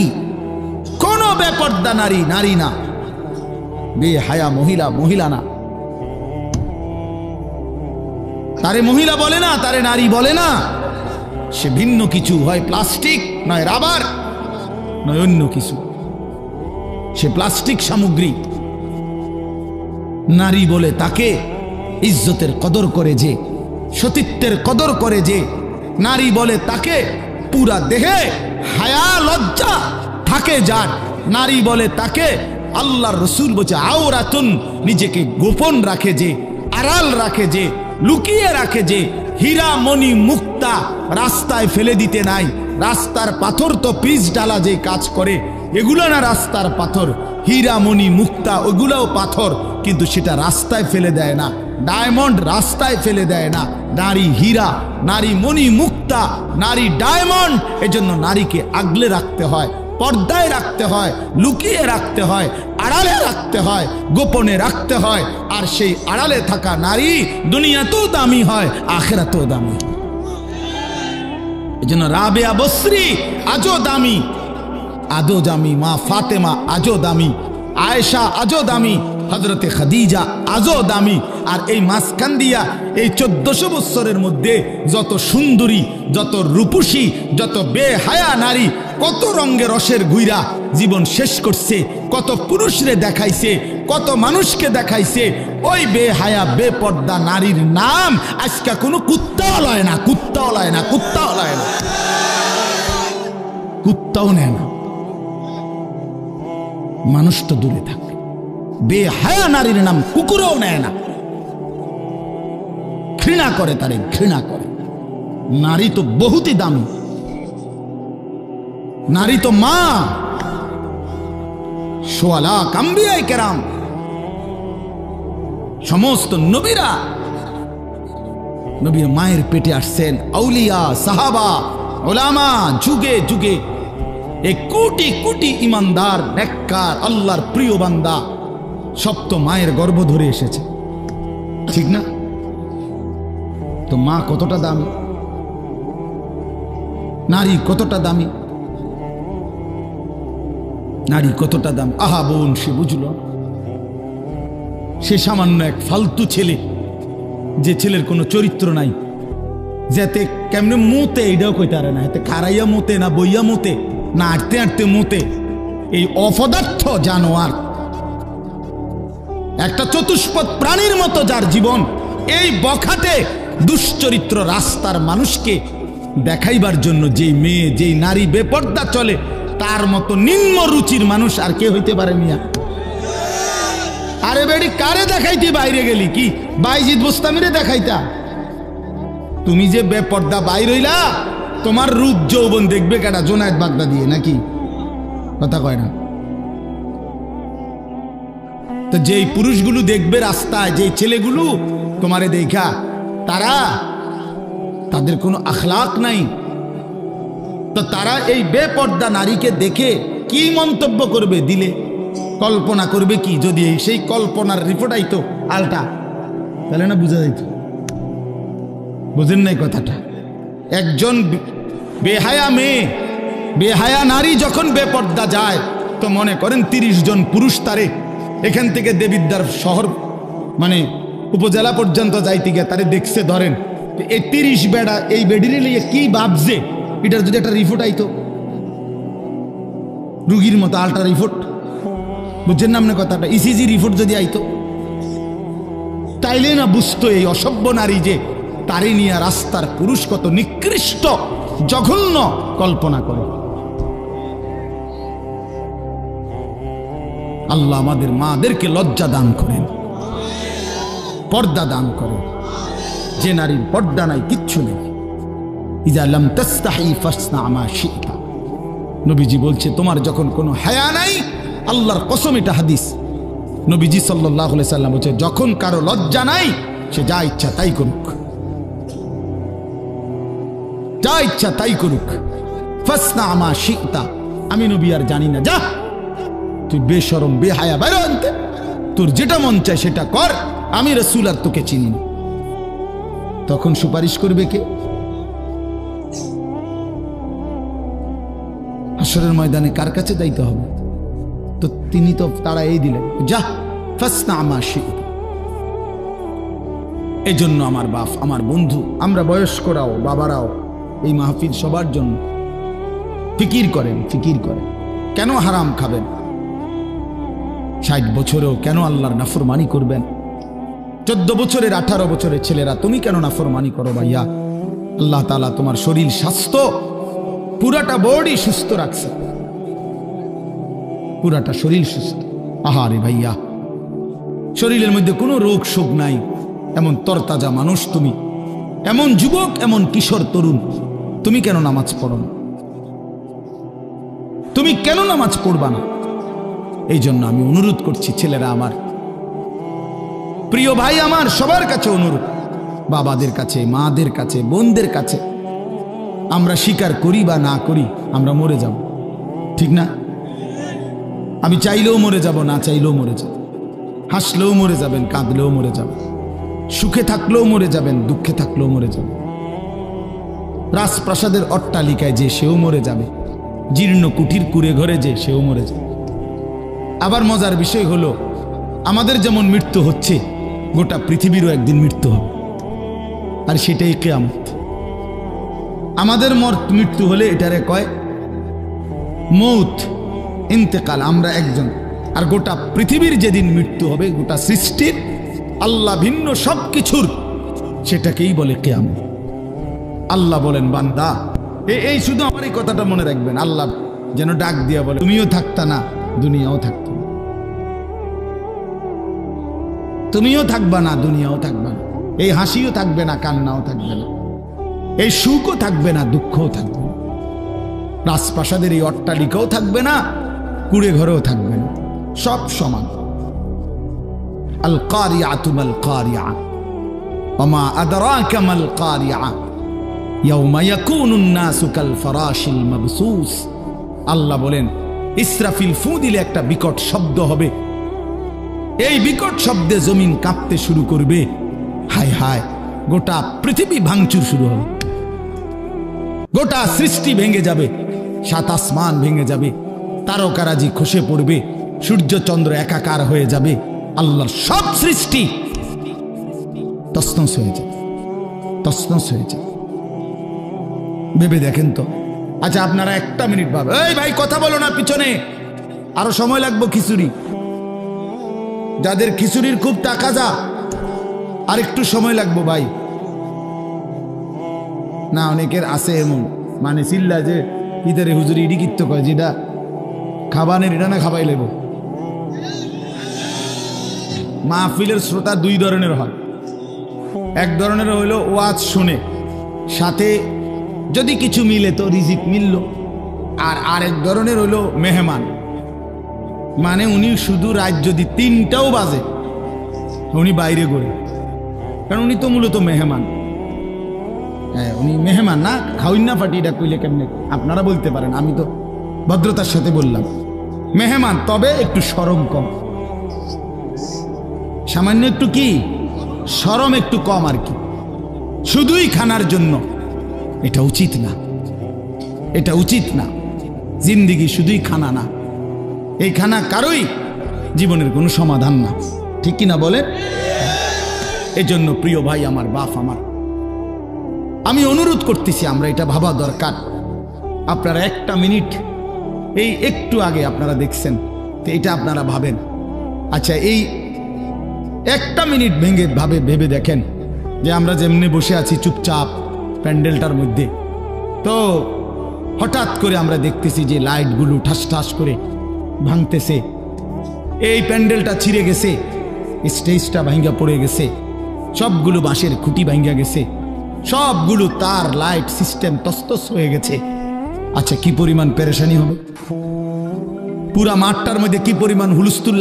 কোন বেপর্দা নারী নারী না, বেহায়া মহিলা মহিলা না। তারে মহিলা বলে না, তারে নারী বলে না, সে ভিন্ন কিছু, হয় প্লাস্টিক, নয় রাবার, নয় অন্য কিছু, সে প্লাস্টিক সামগ্রী। নারী বলে তাকে ইজ্জতের কদর করে যে, সতীত্বের কদর করে যে, নারী বলে তাকে পুরা দেহে হায়া লজ্জা থাকে যার, নারী বলে তাকে আল্লাহর রসুল বলছে আওরাতুন, নিজেকে গোপন রাখে যে, আড়াল রাখে যে, লুকিয়ে রাখে যে, হীরা মণি মুক্তা রাস্তায় ফেলে দিতে নাই। রাস্তার পাথর তো পিচ ডালা যে কাজ করে, এগুলো না রাস্তার পাথর, হীরা মণি মুক্তা ওগুলোও পাথর, কিন্তু সেটা রাস্তায় ফেলে দেয় না। ডায়মন্ড রাস্তায় ফেলে দেয় না। নারী হীরা, নারী মণি মুক্তা, নারী ডায়মন্ড। এজন্য নারীকে আগলে রাখতে হয়, পর্দায় রাখতে হয়, লুকিয়ে রাখতে হয়, আড়ালে রাখতে হয়, গোপনে রাখতে হয়। আর সেই আড়ালে থাকা নারী দুনিয়াতেও দামি হয়, আখিরাতেও দামি। এজন্য রাবেয়া বসরি আজও দামি, আজও দামি, মা ফাতেমা আজও দামি, আয়েশা আজও দামি, হযরতে খাদিজা আজও দামি। আর এই মাঝখান দিয়া এই 1400 বছরের মধ্যে যত সুন্দরী, যত রূপসী, যত বেহায়া নারী কত রঙে রসের গুইরা জীবন শেষ করছে, কত পুরুষরে দেখাইছে, কত মানুষকে দেখাইছে। ওই বেহায়া বেপর্দা নারীর নাম আজকে কোনো কুত্তাও লয় না, কুত্তাও লয় না, কুত্তাও লয় না, কুত্তাও নেয় না, মানুষ তো দূরে থাকে। বেহায়া নারীর নাম কুকুরও নেয় না, ঘৃণা করে, তারে ঘৃণা করে। নারী তো বহুতই দামি, নারী তো মা। সোয়ালা আম্বিয়ায়ে কেরাম, সমস্ত নবীরা, নবীর মায়ের পেটে আসছেন আউলিয়া, সাহাবা, উলামা, যুগে যুগে এক কোটি কোটি ইমানদার, নেককার, আল্লাহর প্রিয় বান্দা সব তো মায়ের গর্ভ ধরে এসেছে, ঠিক না? তো মা কতটা দামি, নারী কতটা দামি, নারী কতটা দাম। আহা বোন, সে বুঝল, সে সামান্য এক ফালতু ছেলে, যে ছেলের কোনো চরিত্র নাই, যেতে কেমনে মোতে এইটাও কইতে পারে না, এতে খারাইয়া মোতে না বইয়া মোতে না আটতে আটতে মোতে। এই অপদার্থ জানোয়ার, একটা চতুষ্পদ প্রাণীর মতো যার জীবন, এই বখাটে দুশ্চরিত্র রাস্তার মানুষকে দেখাইবার জন্য যেই মেয়ে, যেই নারী বেপর্দা চলে, তার মতো নিম্ন রুচির মানুষ আর কে হইতে পারে মিয়া? আরে বেড়ি, কারে দেখাইতে বাইরে গেলি? কি বাইজিদ বুস্তামিরে দেখাইতা? তুমি যে বেপর্দা বাইর হইলা, তোমার রূপ যৌবন দেখবে কেডা? জোনায়েদ বাগদাদি নাকি? কথা কয় না তো? যেই পুরুষগুলো দেখবে রাস্তায়, যেই ছেলেগুলো তোমারে দেখা, তাদের কোনো আখলাক নাই, তো তারা এই বেপর্দা নারীকে দেখে কি মন্তব্য করবে? দিলে কল্পনা করবে কি? যদি সেই কল্পনার রিপোর্ট আইতো আলটা, তাহলে না বুঝা যাইত। বুঝেন নাই কথাটা? একজন বেহায়া মেয়ে, বেহায়া নারী যখন বেপর্দা যায়, তো মনে করেন 30 জন পুরুষ তারে এখান থেকে দেবিদ্যার শহর, মানে উপজেলা পর্যন্ত যাইতে গিয়ে তারে দেখছে ধরেন এই 30 বেড়া এই বেডিরে লিয়ে কি ভাবছে, এটার যদি একটা রিপোর্ট আইতো, রুগীর মতো আল্ট্রা রিপোর্ট, বুঝছেন না আপনার কথাটা, ইসিজি রিপোর্ট যদি আইতো, তাইলে না বুঝতো এই অসভ্য নারী যে তারে নিয়ে রাস্তার পুরুষ কত নিকৃষ্ট জঘন্য কল্পনা করে। আল্লাহ আমাদের মাদেরকে লজ্জা দান করেন, পর্দা দান করেন। যে নারীর পর্দা নাই, কিচ্ছু নেই। ইজা লাম তাস্তাহি ফাসনা মা শিতা, নবীজি বলছে তোমার যখন কোনো হায়া নাই, আল্লাহর কসম এটা হাদিস, নবীজি সাল্লাল্লাহু আলাইহি সাল্লাম বলছে যখন কারো লজ্জা নাই সে যা ইচ্ছা তাই করুক, যা ইচ্ছা তাই করুক। ফাসনা মা শিতা, আমি নবী আর জানি না, যা তুই বেশরম বেহায়া বাইরে আনতে, তোর যেটা মন চায় সেটা কর, আমি রাসূল আর তোকে চিনি না। তখন সুপারিশ করবে কে? হাসরের ময়দানে কার কাছে যাইতে হবে? তো তিনি তো তারা এই দিলেন, যা ফাসনা মা শিতা। এই জন্য আমার বাপ, আমার বন্ধু, আমরা বয়স্করাও বাবারাও এই মাহফিল সবার জন্য ফিকির করেন, ফিকির করেন। কেন হারাম খাবেন? 60 বছরেও কেন আল্লাহর নাফরমানি করবেন? 14 বছরের 18 বছরের ছেলেরা তুমি কেন নাফরমানি করো ভাইয়া? আল্লাহ তাআলা তোমার শরীর স্বাস্থ্য পুরাটা বডি সুস্থ রাখছে, পুরাটা শরীর সুস্থ। আহারে ভাইয়া, শরীরের মধ্যে কোনো রোগ শোক নাই, এমন তরতাজা মানুষ তুমি, এমন যুবক, এমন কিশোর তরুণ, তুমি কেন নামাজ পড়ো না? তুমি কেন নামাজ পড়বা না? এই জন্য আমি অনুরোধ করছি, ছেলেরা আমার, প্রিয় ভাই আমার, সবার কাছে অনুরোধ, বাবাদের কাছে, মাদের কাছে, বোনদের কাছে, আমরা স্বীকার করি বা না করি আমরা মরে যাব, ঠিক না? আমি চাইলেও মরে যাব, না চাইলেও মরে যাব। হাসলেও মরে যাবেন, কাঁদলেও মরে যাবেন, সুখে থাকলেও মরে যাবেন, দুঃখে থাকলেও মরে যাবেন। রাজপ্রাসাদের অট্টালিকায় যে সেও মরে যাবে, জীর্ণ কুঠির কুড়ে ঘরে যে সেও মরে যাবে। আবার মজার বিষয় হলো, আমাদের যেমন মৃত্যু হচ্ছে, গোটা পৃথিবীরও একদিন মৃত্যু হবে, আর সেটাই কিয়ামত। আমাদের মৃত্যু হলে এটারে কয় মৌত, ইন্তেকাল, আমরা একজন। আর গোটা পৃথিবীর যেদিন মৃত্যু হবে, গোটা সৃষ্টির, আল্লাহ ভিন্ন সব কিছুর, সেটাকেই বলে কিয়ামত। আল্লাহ বলেন, বান্দা এই শুধু আমার এই কথাটা মনে রাখবেন, আল্লাহ যেন ডাক দিয়া বলে, তুমিও থাকতা না, দুনিয়াও থাকতো না, তুমিও থাকবা না, দুনিয়াও থাকবা না, এই হাসিও থাকবে না, কান্নাও থাকবে না, এই সুখও থাকবে না, দুঃখও থাকবে না, রাজপ্রাসাদের এই অট্টালিকাও থাকবে না, কুড়ে ঘরেও থাকবে না, সব সমান। আল কারিআতু মাল কারিআ ওয়া মা আদরাকা মাল কারিআ ইয়াউমা ইয়াকুনুন নাসু কাল ফারাশিল মাবসুস। আল্লাহ বলেন, ইসরাফিল ফু দিলে একটা বিকট শব্দ হবে, এই বিকট শব্দে জমিন কাঁপতে শুরু করবে, হায় হায়, গোটা পৃথিবী ভাঙচুর শুরু হবে, গোটা সৃষ্টি ভেঙে যাবে, 7 আসমান ভেঙে যাবে, তারকারাজি খসে পড়বে, সূর্য চন্দ্র একাকার হয়ে যাবে, আল্লাহর সব সৃষ্টি তছনছ হয়ে যাবে, তছনছ হয়ে যাবে। ভেবে দেখেন তো। আচ্ছা, আপনারা একটা মিনিট ভাবে, এই ভাই কথা বলো না, পিছনে আরো সময় লাগবে খিচুড়ি, যাদের খিচুড়ির খুব টাকা যা, আর একটু সময় লাগবে ভাই। না, অনেকের আছে এমন, মানে চিল্লা যে ইদারে হুজুরি ইডি কিত্ত কয়, যেটা খাবানের এটা না খাবাই লেব। মাহফিলের শ্রোতা 2 ধরনের হয়, এক ধরনের হইলো ওয়াজ শুনে, সাথে যদি কিছু মিলে তো রিজিক মিলল, আর আরেক ধরনের হইলো মেহমান, মানে উনি শুধু রাত যদি 3টাও বাজে উনি বাইরে ঘুরে, কারণ উনি তো মূলত মেহমান। হ্যাঁ, উনি মেহমান না, খাওয়িন না ফাটি, এটা কইলে কেমনে আপনারা বলতে পারেন, আমি তো ভদ্রতার সাথে বললাম মেহমান, তবে একটু শরম কম, সামান্য একটু কি শরম একটু কম আর কি, শুধুই খানার জন্য। এটা উচিত না, এটা উচিত না। জিন্দিগি শুধুই খানা না, এই খানা কারোই জীবনের কোনো সমাধান না, ঠিক কিনা বলে? এজন্য প্রিয় ভাই আমার, বাপ আমার, আমি অনুরোধ করতেছি, আমরা এটা ভাবা দরকার। আপনারা একটা মিনিট, এই একটু আগে আপনারা দেখছেন, তো এটা আপনারা ভাবেন, আচ্ছা এই একটা মিনিট ভেবে দেখেন যে আমরা যেমনি বসে আছি চুপচাপ প্যান্ডেলটার মধ্যে, তো হঠাৎ করে আমরা দেখতেছি যে লাইটগুলো ঠাস ঠাস করে ভাঙতেছে, এই প্যান্ডেলটা ছিঁড়ে গেছে, স্টেজটা ভাঙ্গা পড়ে গেছে, সবগুলো বাঁশের খুঁটি ভাঙ্গা গেছে, সবগুলো তার লাইট সিস্টেম তস্তস হয়ে গেছে। আচ্ছা কি পরিমাণ পেরেশানি হবে, পুরা মাঠটার মধ্যে কি পরিমাণ হুলস্থুল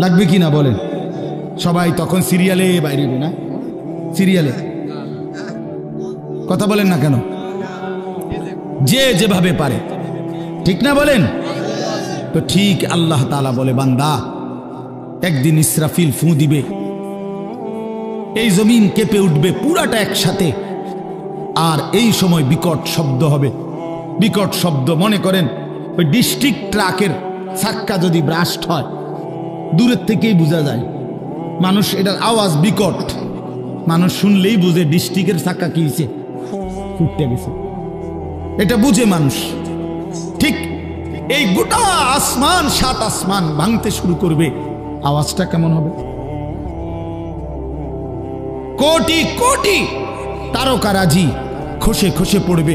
লাগবে কি না বলেন? সবাই তখন সিরিয়ালে বাইরে, না সিরিয়ালে, কথা বলেন না কেন? যে যেভাবে পারে, ঠিক না বলেন? তো ঠিক আল্লাহ তাআলা বলে, বান্দা একদিন ইসরাফিল ফু দিবে, এই জমিন কেঁপে উঠবে পুরাটা একসাথে, আর এই সময় বিকট শব্দ হবে। বিকট শব্দ মনে করেন ওই ডিস্ট্রিক্ট ট্রাকের চাক্কা যদি ব্রাস্ট হয়, দূরের থেকেই বোঝা যায়, মানুষ এটার আওয়াজ বিকট, মানুষ শুনলেই বুঝে ডিস্ট্রিক্টের চাক্কা কি হয়েছে, ফুটতে গেছে, এটা বুঝে মানুষ। ঠিক এই গোটা আসমান, 7 আসমান ভাঙতে শুরু করবে, আওয়াজটা কেমন হবে? কোটি কোটি তারকারাজি খসে খসে পড়বে,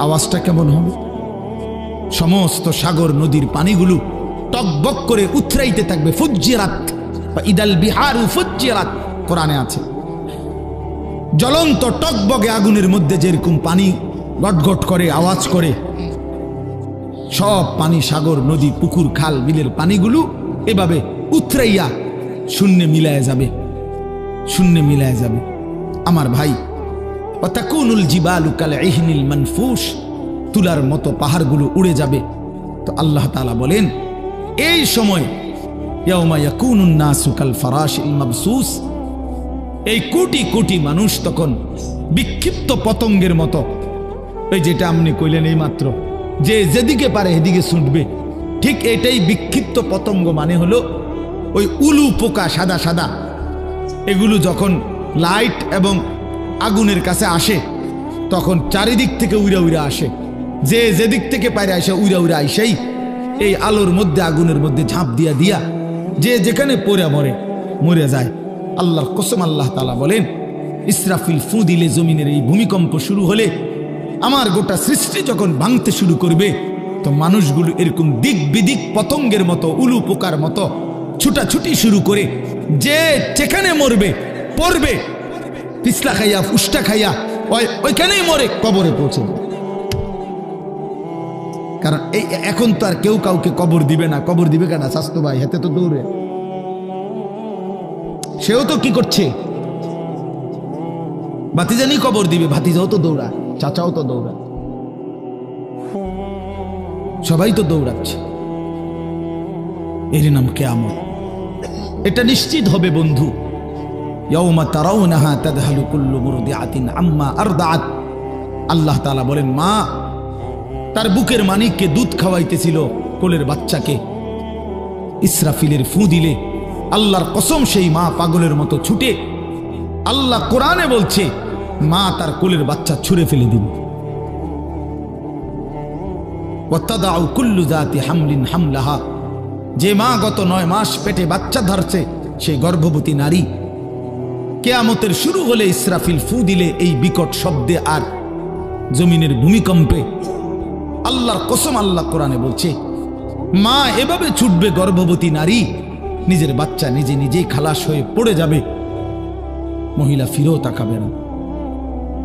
আওয়াজটা কেমন হবে? সমস্ত সাগর নদীর পানিগুলো টকবক করে উথরাইতে থাকবে। ফুজ্জিরাত বা ইদাল বিহারু ফুজ্জিরাত কোরআনে আছে। জ্বলন্ত টকবগে আগুনের মধ্যে যেরকম পানি গটগট করে আওয়াজ করে, সব পানি, সাগর নদী পুকুর খাল বিলের পানিগুলো এভাবে উথরাইয়া শূন্যে মিলায় যাবে, শূন্যে মিলায় যাবে। আমার ভাই, ওয়াতাকুনুল জিবালু কাল ইহনিল মানফুস, তুলার মতো পাহাড়গুলো উড়ে যাবে। তো আল্লাহ তাআলা বলেন এই সময় ইয়াউমা ইয়াকুনুন নাসু কাল ফারাশিল মাবসুস, এই কোটি কোটি মানুষ তখন বিক্ষিপ্ত পতঙ্গের মতো, এই যেটা আপনি কইলেন এই মাত্র, যে যেদিকে পারে সেদিকে ছুটবে, ঠিক এটাই বিক্ষিপ্ত পতঙ্গ মানে হলো ওই উলু পোকা সাদা সাদা, এগুলো যখন লাইট এবং আগুনের কাছে আসে তখন চারিদিক থেকে উইরা উইরা আসে, যে যেদিক থেকে পারে আসে উইরা উইরা আইসাই এই আলোর মধ্যে আগুনের মধ্যে ঝাঁপ দিয়া দিয়া যে যেখানে পড়ে মরে যায়। আল্লাহর কসম, আল্লাহ তাআলা বলেন ইসরাফিল ফু দিলে, জমিনের এই ভূমিকম্প শুরু হলে, আমার গোটা সৃষ্টি যখন ভাঙতে শুরু করবে, তো মানুষগুলো এরকম দিক বিদিক পতঙ্গের মতো, উলু পোকার মতো ছুটাছুটি শুরু করে, যে যেখানে মরবে পড়বে, পিছলা খাইয়া ফুসটা খাইয়া ওইখানেই মরে কবরে পৌঁছে দেবে। কারণ এই এখন তো আর কেউ কাউকে কবর দিবে না। কবর দিবে কেন? স্বাস্থ্য ভাই হাতে তো দৌড়ে, সেও তো কি করছে, ভাতিজানি কবর দিবে, ভাতিজাও তো দৌড়ায়, চাচাও তো দৌড়ায়, সবাই তো দৌড়াচ্ছে। এর নাম কিয়ামত। এটা নিশ্চিত হবে বন্ধু। ইয়াউমা তারাউনাহা তাযহালু কুল্লু মুরদিআতিন আম্মা আরদাআত। আল্লাহ তাআলা বলেন, মা তার বুকের মানিককে দুধ খাওয়াইতেছিল, কোলের বাচ্চাকে, ইসরাফিলের ফু দিলে আল্লাহর কসম সেই মা পাগলের মতো ছুটে, আল্লাহ কোরআনে বলছে মা তার কোলের বাচ্চা ছুঁড়ে ফেলে দিবে। ওয়াতাদাউ কুল্লু যাতি হামলিন হামলাহা, যে মা গত 9 মাস পেটে বাচ্চা ধরছে, সেই গর্ভবতী নারী কিয়ামতের শুরু হলে ইসরাফিল ফু দিলে এই বিকট শব্দে আর জমিনের ভূমিকম্পে, আল্লাহর কসম আল্লাহ কোরআনে বলছে মা এভাবে ছুটবে, গর্ভবতী নারী নিজের বাচ্চা নিজে নিজেই খালাস হয়ে পড়ে যাবে, মহিলা ফিরেও তাকাবে না।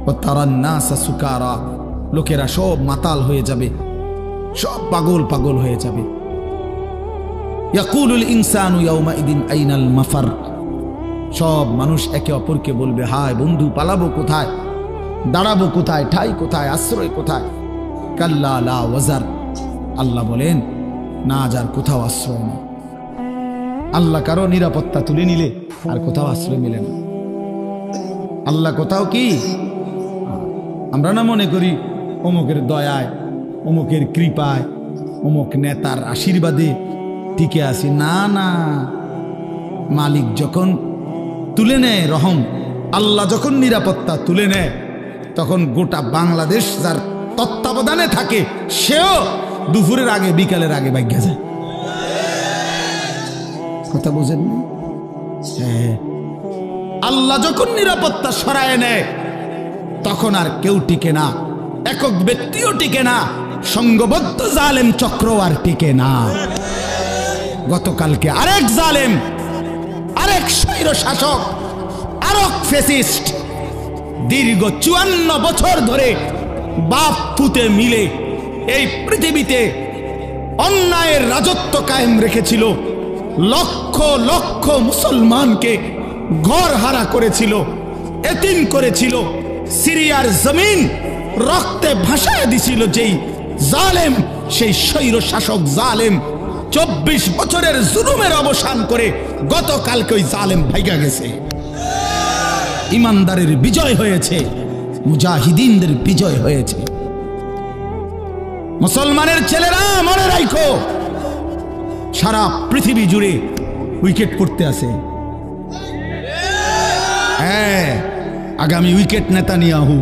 ওয়াতারান নাসা সুকারা, লোকেরা সব মাতাল হয়ে যাবে, সব পাগল পাগল হয়ে যাবে। ইয়াকুলুল ইনসানু ইয়াউমাইদিন আইনাল মাফার, সব মানুষ একে অপরকে বলবে, হায় বন্ধু, পালাবো কোথায়, দাঁড়াবো কোথায়, ঠাই কোথায়, আশ্রয় কোথায়? কাল্লা লা ওয়াজার, আল্লাহ বলেন না, যার কোথাও আশ্রয় নেই। আল্লাহ কারো নিরাপত্তা তুলে নিলে আর কোথাও আশ্রয় মিলে না। আল্লাহ কোথাও কি, আমরা না মনে করি অমুকের দয়ায়, অমুকের কৃপায়, অমুক নেতার আশীর্বাদে টিকে আছি। না না, মালিক যখন তুলে নেয় রহম। আল্লাহ যখন নিরাপত্তা তুলে নেয় তখন গোটা বাংলাদেশ যার তত্ত্বাবধানে থাকে সেও দুপুরের আগে বিকালের আগে ভাগ্যা যায়। কথা বুঝেন না? হ্যাঁ, আল্লাহ যখন নিরাপত্তা সরায় নেয় তখন আর কেউ টিকে না, একক ব্যক্তিও টিকে না, সংঘবদ্ধ জালেম চক্র আর টিকে না। গতকালকে আরেক জালেম, আরেক স্বৈর শাসক, আরেক ফ্যাসিস্ট দীর্ঘ 54 বছর ধরে বাপ পুতে মিলে এই পৃথিবীতে অন্যায়ের রাজত্ব কায়েম রেখেছিল। লক্ষ লক্ষ মুসলমানকে ঘর হারা করেছিল, এতিম করেছিল। সিরিয়ার জমিন রক্তে ভাসায় দিছিল যেই জালেম, সেই স্বৈর শাসক জালেম 24 বছরের জুলুমের অবসান করে গতকালকে ওই জালেম ভাইগা গেছে। ইমানদারের বিজয় হয়েছে, মুজাহিদিনদের বিজয় হয়েছে। মুসলমানের ছেলেরা মনে রাখো, সারা পৃথিবী জুড়ে উইকেট পড়তে আছে। হ্যাঁ, আগামী উইকেট নেতানিয়াহু,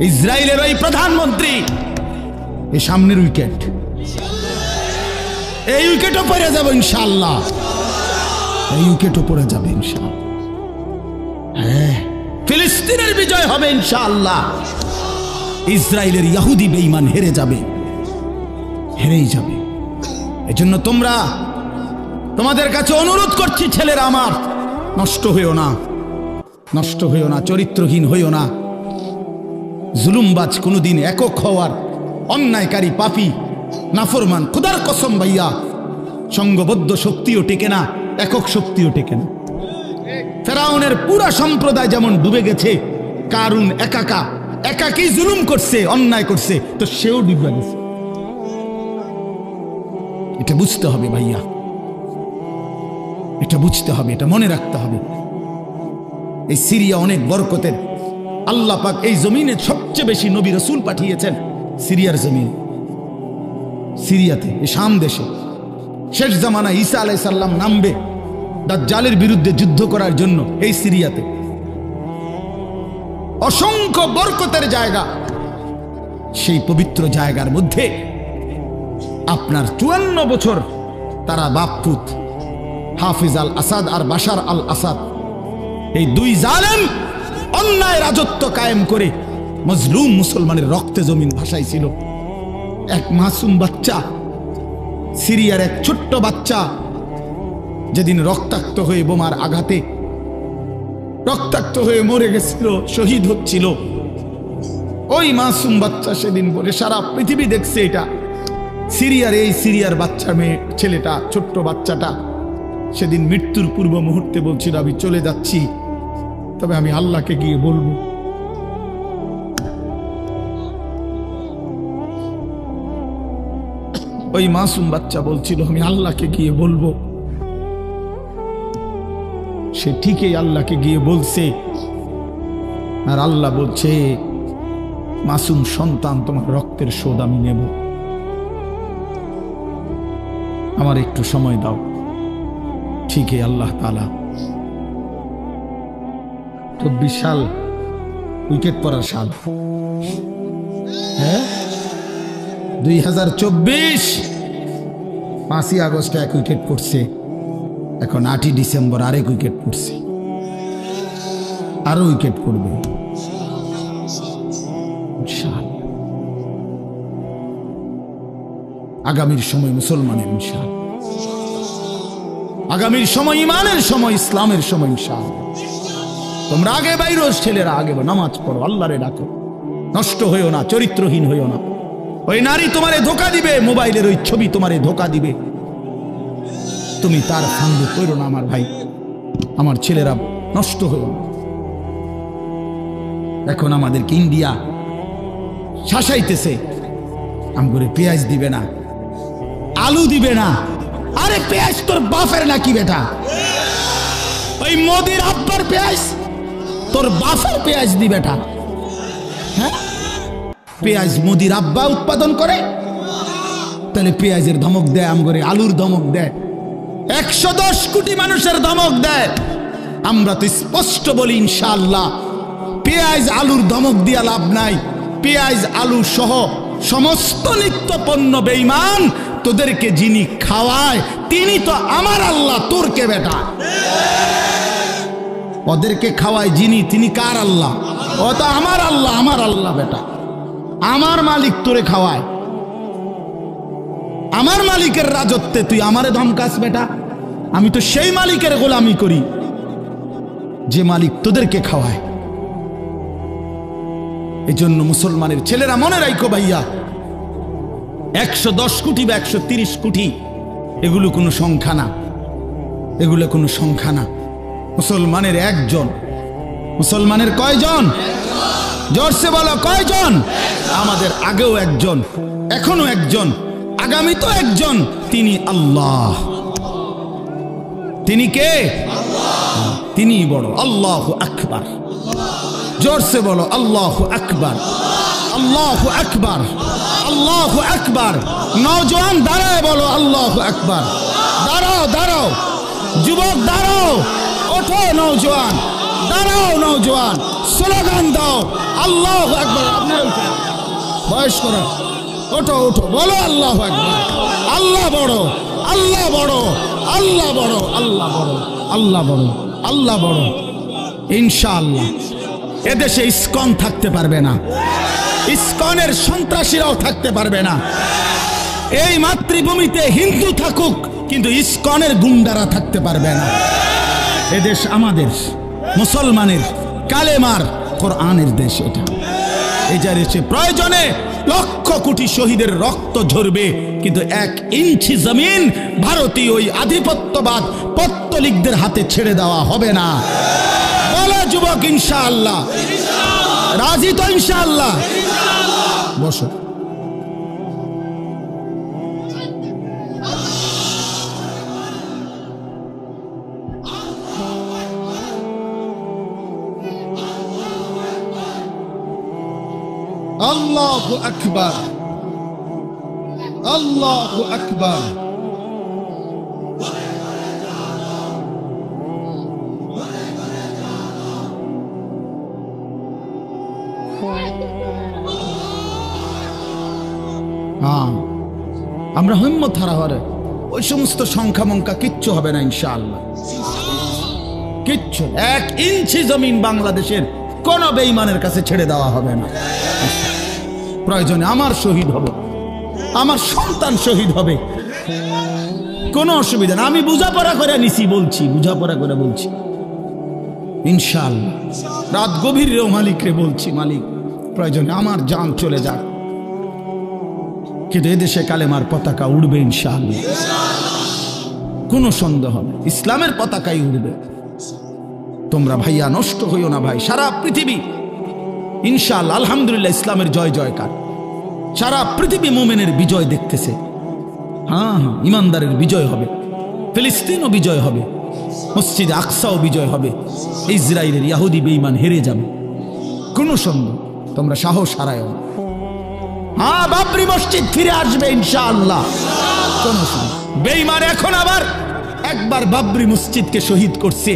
ইসরায়েলের ওই প্রধানমন্ত্রী, এই সামনের উইকেট, এই উইকেটও পড়ে যাবে ইনশাআল্লাহ, এই উইকেটও পড়ে যাবে ইনশাআল্লাহ। হ্যাঁ, ফিলিস্তিনের বিজয় হবে ইনশাআল্লাহ। ইসরায়েলের ইহুদি বেঈমান হেরে যাবে, হেরেই যাবে। এজন্য তোমরা, তোমাদের কাছে অনুরোধ করছি ছেলেরা আমার, নষ্ট হইও না, নষ্ট হইও না, চরিত্রহীন হইও না। জুলুমবাজ কোনোদিন একক হওয়ার, অন্যায়কারী পাপী নাফরমান খোদার কসম ভাইয়া সংঘবদ্ধ শক্তিও টেকে না, একক শক্তিও টেকে না। ফেরাউনের পুরা সম্প্রদায় যেমন ডুবে গেছে, কারুন একাকি জুলুম করছে, অন্যায় করছে, তো সেও ডুবে গেছে। এটা বুঝতে হবে ভাইয়া, এটা বুঝতে হবে, এটা মনে রাখতে হবে। এই সিরিয়া অনেক বরকতের। আল্লাহ পাক এই জমিনে সবচেয়ে বেশি নবী রাসূল পাঠিয়েছেন সিরিয়ার জমিন, সিরিয়াতে, এই শাম দেশে। শেষ জামানা ঈসা আলাইহিস সালাম নামবে দাজ্জালের বিরুদ্ধে যুদ্ধ করার জন্য এই সিরিয়াতে। অসংখ্য বরকতের জায়গা, সেই পবিত্র জায়গার মধ্যে আপনার 54 বছর তারা বাপপুত হাফিজ আল আসাদ আর বাশার আল আসাদ, এই দুই জালেম অন্যায় রাজত্ব কায়েম করে মজলুম মুসলমানের রক্তে জমিন ভাসাইছিল। এক মাসুম বাচ্চা, সিরিয়ার এক ছোট্ট বাচ্চা যেদিন রক্তাক্ত হয়ে বোমার আঘাতে রক্তাক্ত হয়ে মরে গেছিল, শহীদ হচ্ছিল, ওই মাসুম বাচ্চা সেদিন বলে সারা পৃথিবী দেখছে এটা। সিরিয়ার এই সিরিয়ার বাচ্চা মেয়ে ছেলেটা, ছোট্ট বাচ্চাটা সেদিন মৃত্যুর পূর্ব মুহূর্তে বলছিল, আমি চলে যাচ্ছি, তবে আমি আল্লাহকে গিয়ে বলবো। ওই মাসুম বাচ্চা বলছিল, আমি আল্লাহকে গিয়ে বলবো। সে ঠিকই আল্লাহকে গিয়ে বলছে, আর আল্লাহ বলছে, মাসুম সন্তান, তোমার রক্তের শোধ আমি নেব, আমার একটু সময় দাও। ঠিকই আল্লাহ তাআলা 24 সাল উইকেট পড়ার সাল, হ্যাঁ 2024 5ই আগস্টে এক উইকেট পড়ছে, এখন 8ই ডিসেম্বর আরেক উইকেট পড়ছে, আরো উইকেট পড়বে আগামীর সময় মুসলমানের ইনশাআল্লাহ, আগামীর সময় ইমানের সময়, ইসলামের সময় ইনশাআল্লাহ। তোমরা আগে বাইরো, ছেলেরা আগে নামাজ পড়ো, আল্লাহরে ডাকো, নষ্ট হইও না, চরিত্রহীন হইও না। ওই নারী তোমারে ধোকা দিবে, মোবাইলের ওই ছবি তোমারে ধোকা দিবে, তুমি তার ফান্দে পড়ো না আমার ভাই, আমার ছেলেরা, নষ্ট হইও না। এখন আমাদেরকে ইন্ডিয়া শাসাইতেছে, আমগরে পেঁয়াজ দিবে না, আলু দিবে না। আরে পেঁয়াজ তোর বাপের নাকি বেটা? ওই মোদির আব্বার পেঁয়াজ তোর বাপের পেঁয়াজ দি বেটা? হ্যাঁ, পেঁয়াজ মোদির আব্বা উৎপাদন করে, তাহলে পেঁয়াজের ধমক দেয় আমগরে, আলুর ধমক দেয়, 110 কোটি মানুষের ধমক দেয়। আমরা তো স্পষ্ট বলি ইনশাআল্লাহ, পেঁয়াজ আলুর ধমক দিয়া লাভ নাই। পেঁয়াজ আলু সহ সমস্ত নিত্য পণ্য বেঈমান, তোদেরকে যিনি খাওয়ায় তিনি তো আমার আল্লাহ, তোর কে বেটা? ওদেরকে খাওয়ায় যিনি, তিনি কার আল্লাহ? ও তো আমার আল্লাহ, আমার আল্লাহ বেটা, আমার মালিক তোরে খাওয়ায়। আমার মালিকের রাজত্বে তুই আমারে ধমকাস বেটা? আমি তো সেই মালিকের গোলামি করি যে মালিক তোদেরকে খাওয়ায়। এই জন্য মুসলমানের ছেলেরা মনে রাখো ভাইয়া, 110 কোটি বা 130 কোটি এগুলো কোনো সংখ্যা না, এগুলো কোনো সংখ্যা না। মুসলমানের একজন। মুসলমানের কয়জন? জোরসে বলো কয়জন? আমাদের আগেও একজন, এখনো একজন, আগামী তো একজন, তিনি আল্লাহ। তিনি কে? তিনি বড়। আল্লাহু আকবার। জোরসে বলো আল্লাহু আকবার, আল্লাহু আকবার, আল্লাহু আকবার। নওজোয়ান দাঁড়ায় বলো আল্লাহু আকবার। দাঁড়াও, দাঁড়াও যুবক, দাঁড়াও, ওঠো নওজোয়ান, দাঁড়াও নওজোয়ান, স্লোগান দাও আল্লাহু আকবার। আপনারা বয়স করা, ওঠো ওঠো, বলো আল্লাহু আকবার। আল্লাহ বড়, আল্লাহ বড়, আল্লাহ বড়, আল্লাহ বড়, আল্লাহ বড়, আল্লাহ বড়। ইনশাআল্লাহ এদেশে ইসকন থাকতে পারবে না, ইসকনের সন্ত্রাসীরাও থাকতে পারবে না। এই মাতৃভূমিতে হিন্দু থাকুক, কিন্তু ইসকনের গুন্ডারা থাকতে পারবে না। এদেশ আমাদের, মুসলমানের, কালেমার, কোরআনের দেশ। এটা এই যে দেশে প্রয়োজনে লক্ষ কোটি শহীদের রক্ত ঝরবে, কিন্তু 1 ইঞ্চি জমিন ভারতীয় ওই আধিপত্যবাদ পত্তলিকদের হাতে ছেড়ে দেওয়া হবে না। বলো যুবক ইনশাআল্লাহ, রাজি তো ইনশাআল্লাহ? বসো। আল্লাহু আকবার, আল্লাহু আকবার। আমরা হিম্মত হারা হরে ওই সমস্ত সংখ্যা মঙ্কা কিচ্ছু হবে না ইনশাআল্লাহ, কিচ্ছু। 1 ইঞ্চি জমিন বাংলাদেশের কোন বেঈমানের কাছে ছেড়ে দেওয়া হবে না। প্রয়োজনে আমার শহীদ হবে, আমার সন্তান শহীদ হবে, কোনো অসুবিধা না। আমি বুঝাপড়া করে নিছি, বলছি বুঝাপড়া করে বলছি ইনশাআল্লাহ। রাত গভীরেও মালিকরে বলছি, মালিক প্রয়োজনে আমার জান চলে যাক, কিন্তু এদেশে কালেমার পতাকা উড়বে ইনশাআল্লাহ, কোনো সন্দেহ নেই, ইসলামের পতাকাই উড়বে। তোমরা ভাইয়া নষ্ট হইও না ভাই। সারা পৃথিবী ইনশাআল্লাহ আলহামদুলিল্লাহ ইসলামের জয় জয়কার, সারা পৃথিবী মুমিনের বিজয় দেখতেছে। হ্যাঁ হ্যাঁ, ইমানদারের বিজয় হবে, ফিলিস্তিনও বিজয় হবে, মসজিদ আকসাও বিজয় হবে, ইসরায়েলের ইহুদি বেঈমান হেরে যাবে, কোনো সন্দেহ। তোমরা সাহস হারায়ও না। হ্যাঁ, বাবরি মসজিদ ফিরে আসবে ইনশাআল্লাহ, কোনো সন্দেহ। বেঈমান এখন আবার একবার বাবরি মসজিদকে শহীদ করছে,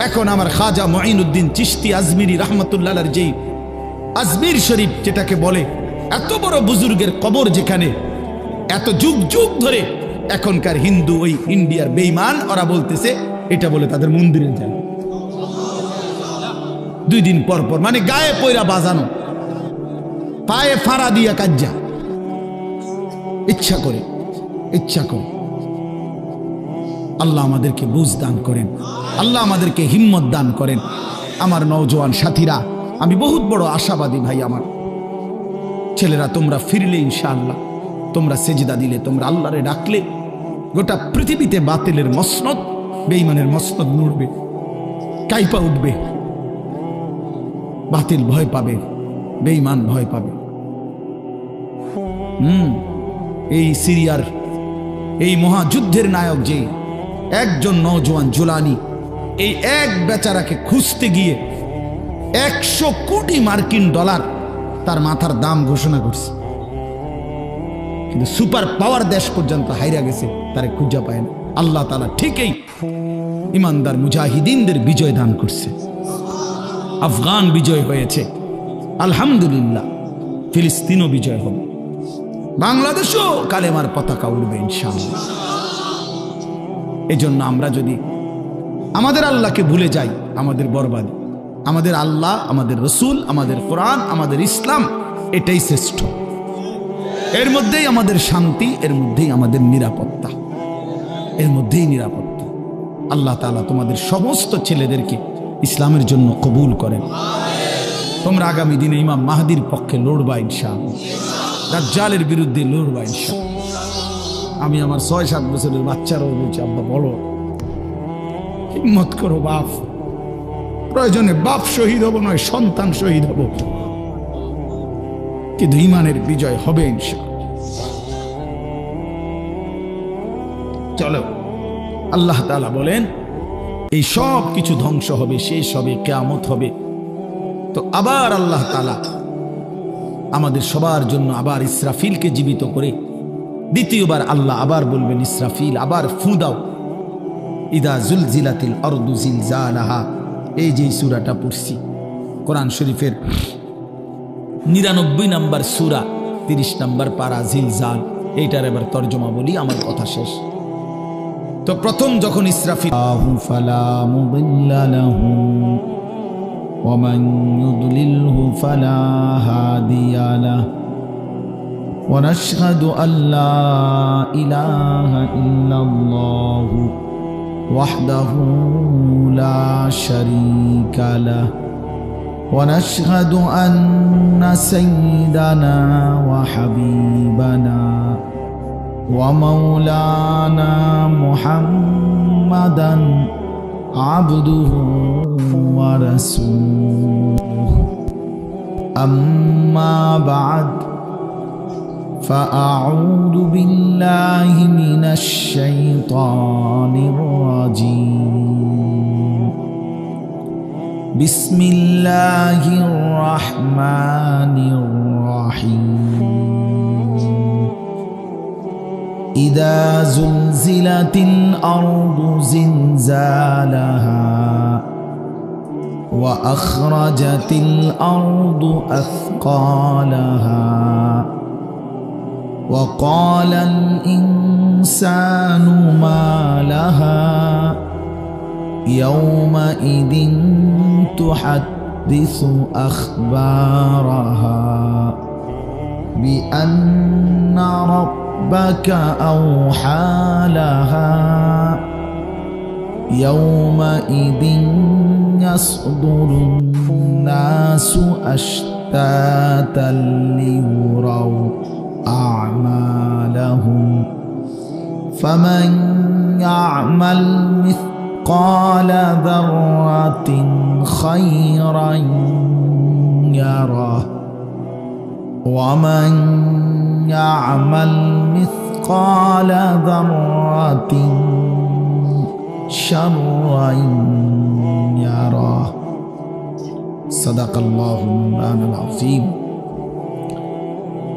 এখন আমার খাজা মুঈনুদ্দিন চিশতি আজমিরি রাহমাতুল্লাহ আলাইহি যেই আজমির শরীফ যেটাকে বলে, এত বড় বুজুর্গের কবর যেখানে এত যুগ যুগ ধরে, এখনকার হিন্দু ওই ইন্ডিয়ার বেঈমান ওরা বলতেছে এটা বলে তাদের মন্দিরে যায়। 2 দিন পর পর, মানে গায়ে পয়রা বাজানো, পায়ে ফাড়া দিয়া কাজ্জা, ইচ্ছা করে, ইচ্ছা করে। আল্লাহ আমাদেরকে বুঝ দান করেন, আল্লাহ আমাদেরকে হিম্মত দান করেন। আমার নওজোয়ান সাথীরা, আমি বহুত বড় আশাবাদী ভাই। আমার ছেলেরা, তোমরা ফিরলে ইনশাআল্লাহ, তোমরা সেজদা দিলে, তোমরা আল্লাহরে ডাকলে, গোটা পৃথিবীতে বাতিলের মসনদ, বেঈমানের মসনদ নড়বে, কাইপা উঠবে। বাতিল ভয় পাবে, বেঈমান ভয় পাবে। এই সিরিয়ার এই মহাযুদ্ধের নায়ক যে একজন নওজোয়ান জুলানি, এই এক বেচারাকে খুঁজতে গিয়ে 100 কোটি মার্কিন ডলার তার মাথার দাম ঘোষণা করছে, কিন্তু সুপার পাওয়ার দেশ পর্যন্ত হাইরা গেছে, তারে খুঁজে পায় না। আল্লাহ তাআলা ঠিকই ইমানদার মুজাহিদিনদের বিজয় দান করছে। আফগান বিজয় হয়েছে, আলহামদুলিল্লাহ। ফিলিস্তিনও বিজয় হবে, বাংলাদেশও কালেমার পতাকা উড়বে ইনশাআল্লাহ। এজন্য আমরা যদি আমাদের আল্লাহকে ভুলে যাই, আমাদের বরবাদ। আমাদের আল্লাহ, আমাদের রসুল, আমাদের কোরআন, আমাদের ইসলাম, এটাই শ্রেষ্ঠ। এর মধ্যেই আমাদের শান্তি, এর মধ্যেই আমাদের নিরাপত্তা, এর মধ্যেই নিরাপত্তা। আল্লাহ তাআলা তোমাদের সমস্ত ছেলেদেরকে ইসলামের জন্য কবুল করেন। তোমরা আগামী দিনে ইমাম মাহদির পক্ষে লড়বা ইনশাআল্লাহ, দাজ্জালের বিরুদ্ধে লড়বা ইনশাআল্লাহ। আমি আমার ৬-৭ বছরের বাচ্চারাও বলছি, আব্বা বলো, হিম্মত করো বাপ, প্রয়োজনে বাপ শহীদ হব নয় সন্তান শহীদ হব, কিন্তু ঈমানের বিজয় হবে ইনশাআল্লাহ। চলো, আল্লাহ তাআলা বলেন এই সব কিছু ধ্বংস হবে, শেষ হবে, কিয়ামত হবে। তো আবার আল্লাহ তাআলা আমাদের সবার জন্য আবার ইসরাফিলকে জীবিত করে দ্বিতীয়বার আল্লাহ আবার বলবেন, ইসরাফিল আবার ফু দাও। ইদা জুলজিলাতিল আরদু জিলজালাহা, এই যে সূরাটা পড়ছি কোরআন শরীফের ৯৯ নম্বর সূরা ৩০ নম্বর পারা, জিলজাল। এইটার এবার তর্জমা বলি, আমার কথা শেষ। তো প্রথম যখন ইসরাফিল ফালা মুদিল্লা লাহু ওয়া মান ইউদ্লিলহু ফালা হাদিয়া লাহু ওয়া নাশহাদু আল্লা ইলাহা ইল্লাল্লাহু ওয়াহদাহু লা শারীকা লাহু ওয়া নাশহাদু আন্না সাইয়্যিদানা ওয়া হাবিবানা ومولانا محمدا عبده ورسوله أما بعد فأعوذ بالله من الشيطان الرجيم بسم الله الرحمن الرحيم إذا زلزلت الأرض زلزالها وأخرجت الأرض أثقالها وقال الإنسان ما لها يومئذ تحدث أخبارها بأن ربك أوحى لها يومئذ يصدر الناس أشتاتا ليروا أعمالهم فمن يعمل مثقال ذرة خيرا يره ومن يعمل مثقال ذرة شرا يره صدق الله مولانا العظيم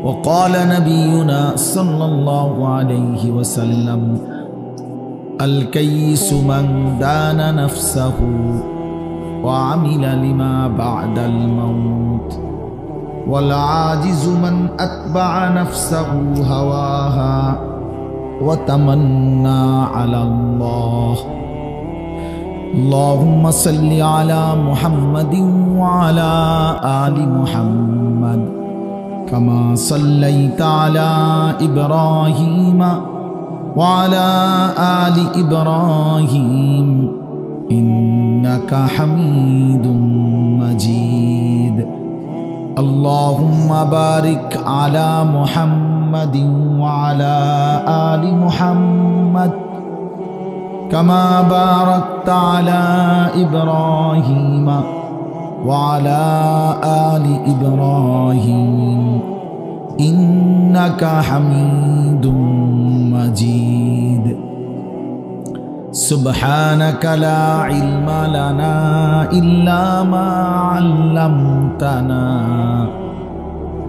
وقال نبينا صلى الله عليه وسلم الكيس من دان نفسه وعمل لما بعد الموت والعاجز من أتبع نفسه هواها وتمنى على الله اللهم صل على محمد وعلى آل محمد كما صليت على إبراهيم وعلى آل إبراهيم إنك حميد مجيد اللهم بارك على محمد وعلى آل محمد كما باركت على إبراهيم وعلى آل إبراهيم إنك حميد مجيد سبحانك لا علم لنا إلا ما علمتنا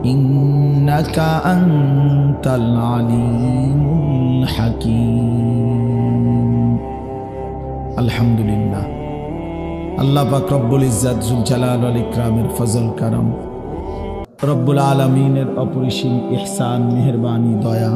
إنك أنت العليم الحكيم আলহামদুলিল্লাহ। আল্লাহ পাক রব্বুল ইজ্জাত জুল জালাল ওয়াল ইকরামের ফজল কারাম, রব্বুল আলামিনের অপরিসীম ইহসান, মেহেরবানি, দয়া